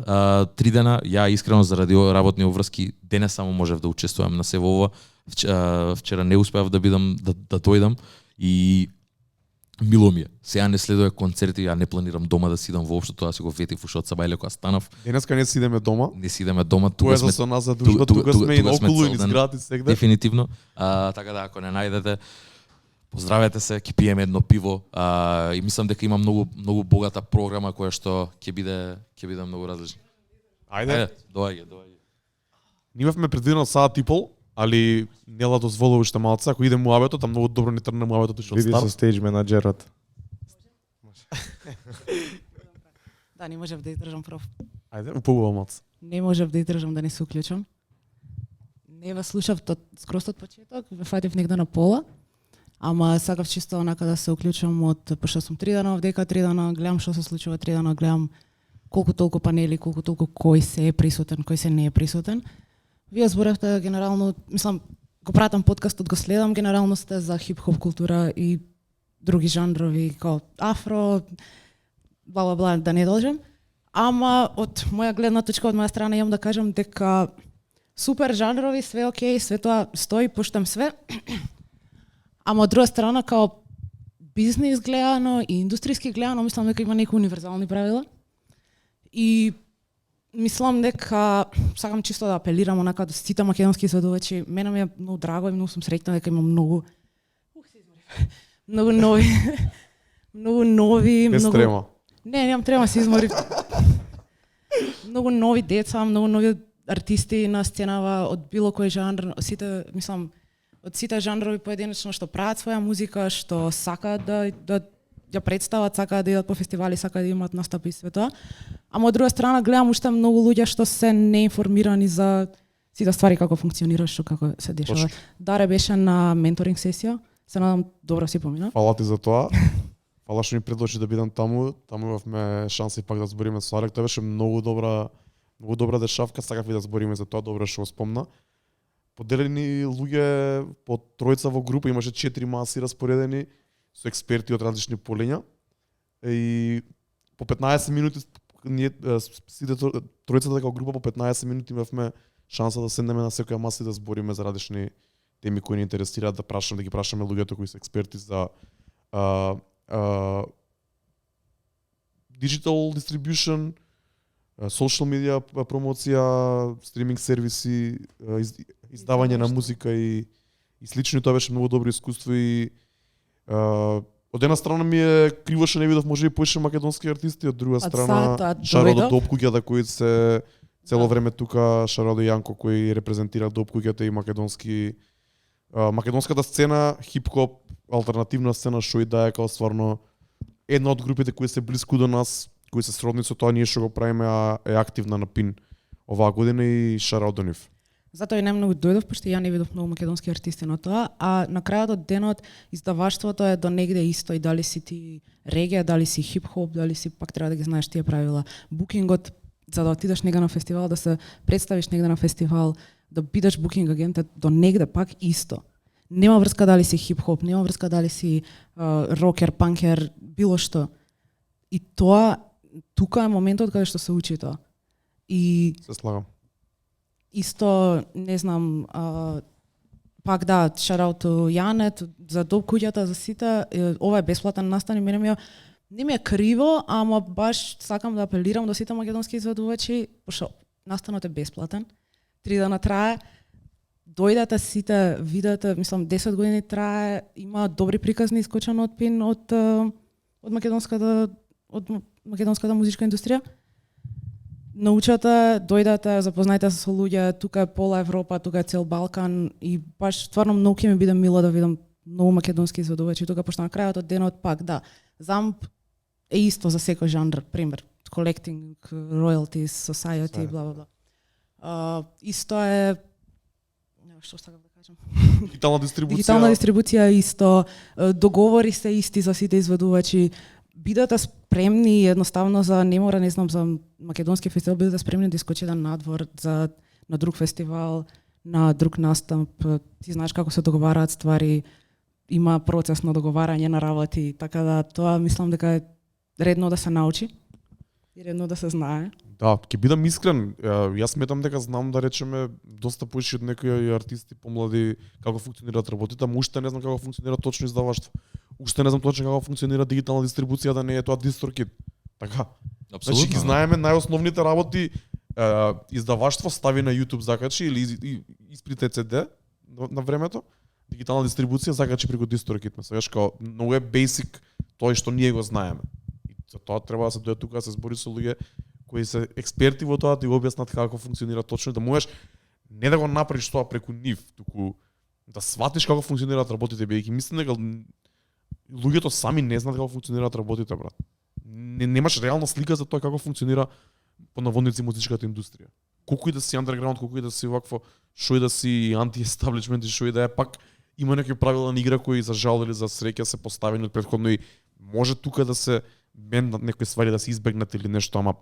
3 дена. Ја искрено заради работни обврски денес само можев да учествувам на се во ова. Вчера не успеав да бидам да дојдам и мило ми е. Сега не следува концерти, ја не планирам дома да сидам воопшто, тоа си го ветив уште од Сабајле кога станав. Денеска не сидеме дома. Не сидеме дома, тука сме со нас за дружба, тука сме и околу и низ град и сегде. Дефинитивно. Така да ако не најдете, поздравете се, ќе пиеме едно пиво и мислам дека има многу богата програма која што ќе биде многу различна. Ајде, доаѓа. Имавме предвидено саат и пол, али Нела дозволува уште малце, ако иде муабетот, а многу добро ни тргна муабетот уште од Види старт. со стејдж менаџерот. Да, не можев да издржам проф. Ајде, упогува малце. Не можев да издржам да не се уклучам. Не ве слушав скроз од почеток, ве фатив негде на пола. Ама сакав чисто онака да се уклучам пошто сум 3 дена овдека, 3 дена гледам што се случува, 3 дена гледам колку толку панели, колку толку кој се е присутен, кој се не е присутен. Вие зборавте генерално, мислам, го пратам подкастот, го следам, генерално сте за хип-хоп култура и други жанрови, као афро, бла, да не должам. Ама од моја гледна точка, од моја страна, имам да кажам дека супер жанрови, све окей, све тоа стои, пуштам све. Ама од друга страна, као бизнес гледано и индустријски гледано, мислам дека има некои универзални правила. И мислам дека сакам чисто да апелирам онака до сите македонски изведувачи. Мене ми е многу драго и многу сум среќна дека има многу нови, Без трема. Не, немам трема, се изморив. Многу нови деца, многу нови артисти на сценава од било кој жанр, од сите жанрови поединечно што прават своја музика, што сакаат да ја представат, сакаат да идат по фестивали, сакаат да имаат настапи и све тоа. Ама од друга страна гледам уште многу луѓе што се неинформирани за сите ствари како функционира, што како се дешава. Даре беше на менторинг сесија, се надам добро си помина. Фала ти за тоа. Фала што ми предложи да бидам таму. Таму имавме шанси пак да збориме со Алек. Тоа беше многу добра дешавка, сакав и да збориме за тоа, добро што го спомна. Поделени луѓе по тројца во група, имаше 4 маси распоредени со експерти од различни полиња. И по 15 минути ние сите тројцата како група по 15 минути имавме шанса да седнеме на секоја маса и да збориме за различни теми кои ни интересираат, да ги прашаме луѓето кои се експерти за digital distribution, social media промоција, стриминг сервиси, издавање на музика и слично. Тоа беше многу добро искуство и од една страна ми е криво што не видов може и поише македонски артисти, од друга страна Шарадо Допкуќата кои се цело време тука, Шарадо Јанко кои репрезентира Допкуќата и македонската сцена, хип-хоп, алтернативна сцена што и да е као стварно една од групите кои се блиску до нас, кои се сродни со тоа ние што го правиме, е активна на Пин оваа година и Шарадо нив. Затоа и најмногу дојдов, пошто ја не видов многу македонски артисти на тоа, а на крајот од денот издаваштвото е до негде исто и дали си ти регија, дали си хип-хоп, дали си пак треба да ги знаеш тие правила. Букингот за да отидеш негде на фестивал, да се представиш негде на фестивал, да бидеш букинг агент, до негде пак исто. Нема врска дали си хип-хоп, нема врска дали си рокер, панкер, било што. И тоа, тука е моментот каде што се учи тоа. И се слагам. Исто, не знам, пак да, шарауту Јанет, за Допкуќата, за сите, ова е бесплатен настан и мене не ми е криво, ама баш сакам да апелирам до сите македонски изведувачи, пошто настанот е бесплатен, 3 дена трае, дојдете сите, видете, мислам 10 години трае, има добри приказни искочено од Пин од македонската музичка индустрија. Научате, дојдете, запознајте се со луѓе, тука е пола Европа, тука е цел Балкан и баш стварно многу ќе ми биде мило да видам многу македонски изведувачи тука, пошто на крајот од денот пак да, замп е исто за секој жанр, пример. collecting royalties, society, бла бла бла. Исто е што сакам да кажам. Дигитална дистрибуција. Дигитална дистрибуција исто, договори се исти за сите изведувачи. Бидете спремни едноставно за не мора, не знам, за македонски фестивал, бидете спремни да искочите надвор за на друг фестивал, на друг настап. Ти знаеш како се договараат ствари, има процес на договарање на работи, така да тоа мислам дека е редно да се научи и редно да се знае. Да, ќе бидам искрен, јас сметам дека знам да речеме доста поише од некои артисти помлади како функционираат работите, ама уште не знам како функционира точно издаваштво. Уште не знам точно како функционира дигитална дистрибуција, да не е тоа дистрокит. Така. Апсолутно. Значи ги знаеме најосновните работи, издаваштво стави на YouTube закачи или исприте CD на времето, дигитална дистрибуција закачи преку дистрокит. Сегаш као многу е basic тоа што ние го знаеме. И за тоа треба да се дојде тука да се збори со луѓе кои се експерти во тоа, да го објаснат како функционира точно, да можеш не да го направиш тоа преку нив, туку да сватиш како функционираат работите, бидејќи мислам дека луѓето сами не знаат како функционираат работите, брат. Немаш реална слика за тоа како функционира по наводници музичката индустрија. Колку и да си underground, колку и да си вакво, шо и да си анти-естаблишмент и шо и да е, пак има некои правила на игра кои за жал или за среќа се поставени од претходно и може тука да се бендат некои ствари да се избегнат или нешто, ама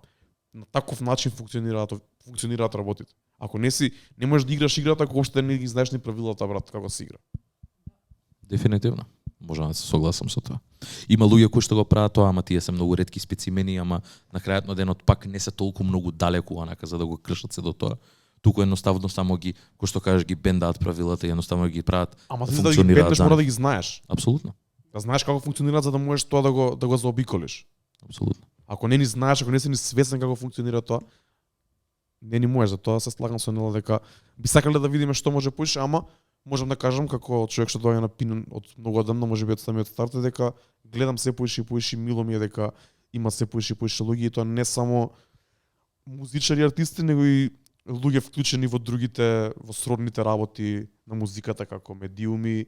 на таков начин функционираат работите. Ако не можеш да играш играта ако уопште не ги знаеш ни правилата, брат, како се игра. Дефинитивно. Можам да се согласам со тоа. Има луѓе кои што го прават тоа, ама тие се многу ретки специмени, ама на крајот на денот пак не се толку многу далеку анака за да го кршат се до тоа. Туку едноставно само ги, кој што кажеш, ги бендаат правилата и едноставно ги прават. Ама за да ги бендаш мора да ги знаеш. Апсолутно. Да знаеш како функционираат за да можеш тоа да го заобиколиш. Апсолутно. Ако не ни знаеш, ако не си ни свесен како функционира тоа, не ни можеш. За тоа се слагам со Нела дека би сакале да видиме што може поише, ама можам да кажам како човек што доаѓа на пин од многу одамна, можеби од самиот старт, дека гледам се поише и поише, мило ми е дека има се поише и поише луѓе и тоа не само музичари и артисти, него и луѓе вклучени во другите, во сродните работи на музиката како медиуми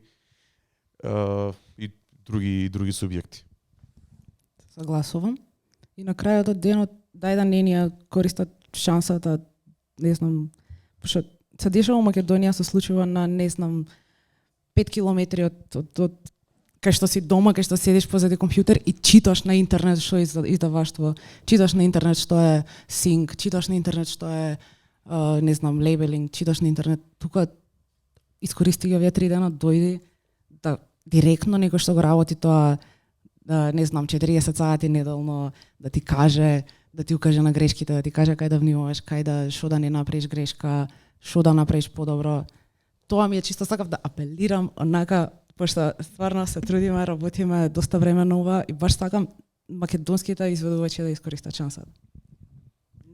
и други субјекти. Согласувам. И на крајот од денот дај да не ни користат шансата, не знам, пошто се дешава во Македонија, се случува на, не знам, 5 километри од кај што си дома, кај што седиш позади компјутер и читаш на интернет што е издаваштво, читаш на интернет што е синк, читаш на интернет што е не знам, лейбелинг, читаш на интернет. Тука искористи ги овие 3 дена, дојди да директно некој што го работи тоа, не знам, 40 сати неделно, да ти каже, да ти укаже на грешките, да ти каже кај да внимаваш, кај да шо да не направиш грешка, шо да направиш подобро. Тоа ми е чисто сакав да апелирам, онака, пошто стварно се трудиме, работиме доста време на ова и баш сакам македонските изведувачи да искористат шансата.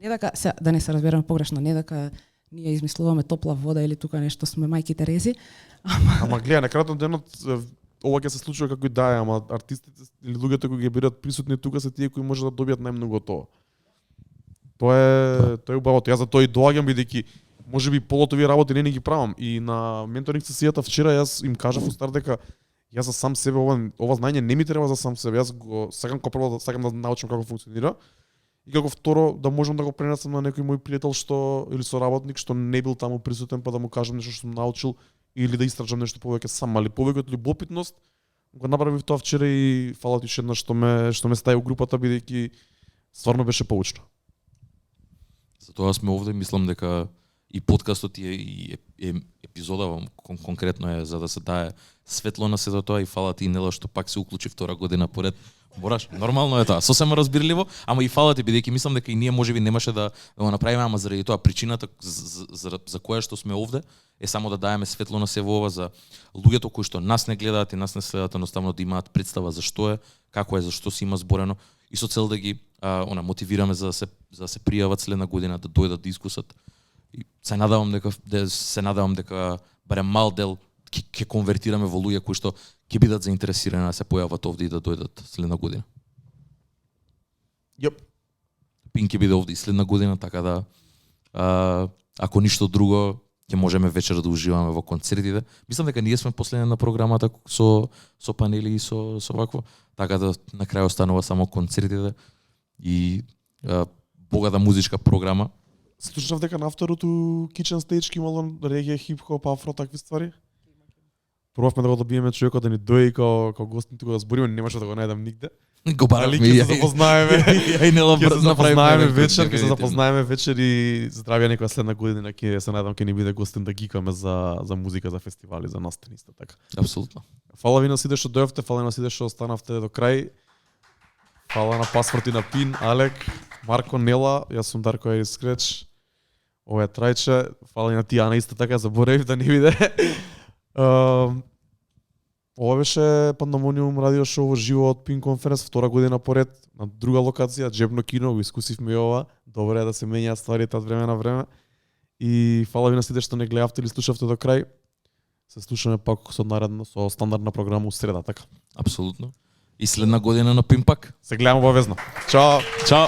Не дека да не се разбераме погрешно, не дека ние измислуваме топла вода или тука нешто сме мајки Терези. Ама гледа, на крајот на денот ова ќе се случува како и да е, ама артистите или луѓето кои ги бидат присутни тука се тие кои може да добијат најмногу од тоа. Тоа е убавото. Јас за тоа и доаѓам бидејќи можеби полото овие работи не ги правам и на менторинг сесијата вчера јас им кажав устар дека јас за сам себе ова знаење не ми треба за сам себе. Јас го сакам како прво сакам да научам како функционира и како второ да можам да го пренесам на некој мој пријател што или соработник што не бил таму присутен па да му кажам нешто што сум научил или да истражам нешто повеќе сам, али повеќе од љубопитност го направив тоа вчера и фала ти уште еднаш што ме стави у групата бидејќи стварно беше поучно. Затоа сме овде, мислам дека и подкастот и епизода конкретно е за да се дае светло на сето тоа и фала ти Нела што пак се уклучи втора година поред. Мораш, нормално е тоа, сосема разбирливо, ама и фала ти бидејќи мислам дека и ние можеби немаше да го направиме, ама заради тоа причината за која што сме овде е само да даеме светло на сево ова за луѓето кои што нас не гледаат и нас не следат, едноставно да имаат представа за што е, како е, за што се има зборено и со цел да ги мотивираме за да се пријават следна година да дојдат да искусат. И се надевам дека барем мал дел ќе конвертираме во луѓе кои што ќе бидат заинтересирани да се појават овде и да дојдат следна година. Јеп. Пин ќе биде овде и следна година, така да ако ништо друго ќе можеме вечер да уживаме во концертите. Мислам дека ние сме последни на програмата со панели и со вакво, така да на крај останува само концертите и богата музичка програма. Слушнав дека на второто Kitchen Stage имало регија, хип-хоп, афро, такви ствари. Пробавме да го добиеме човекот да ни дојде као гостин тука да збориме, немаше да го најдам нигде. Го баравме ќе се запознаеме. Ја и Нела направиме вечер, ќе се запознаеме вечер и здравија некоја следна година ќе се надам ќе ни биде гостин да гикаме за музика, за фестивали, за настани исто така. Апсолутно. Фала ви на сите што дојавте, фала на сите што останавте до крај. Фала на Пасворд и на Пин, Алек, Марко, Нела, јас сум Дарко Скреч. Ова е Трајче, фала и на Тијана исто така, заборавив да не биде. Ова беше Pandamonium радио шоу во живо од Пин конференс, втора година поред, на друга локација, джебно кино, го искусивме и ова. Добро е да се менјаат стварите од време на време. И фала ви на сите што не гледавте или слушавте до крај. Се слушаме пак со стандардна програма у среда, така. Апсолутно. И следна година на Пин пак. Се гледаме обавезно. Чао. Чао.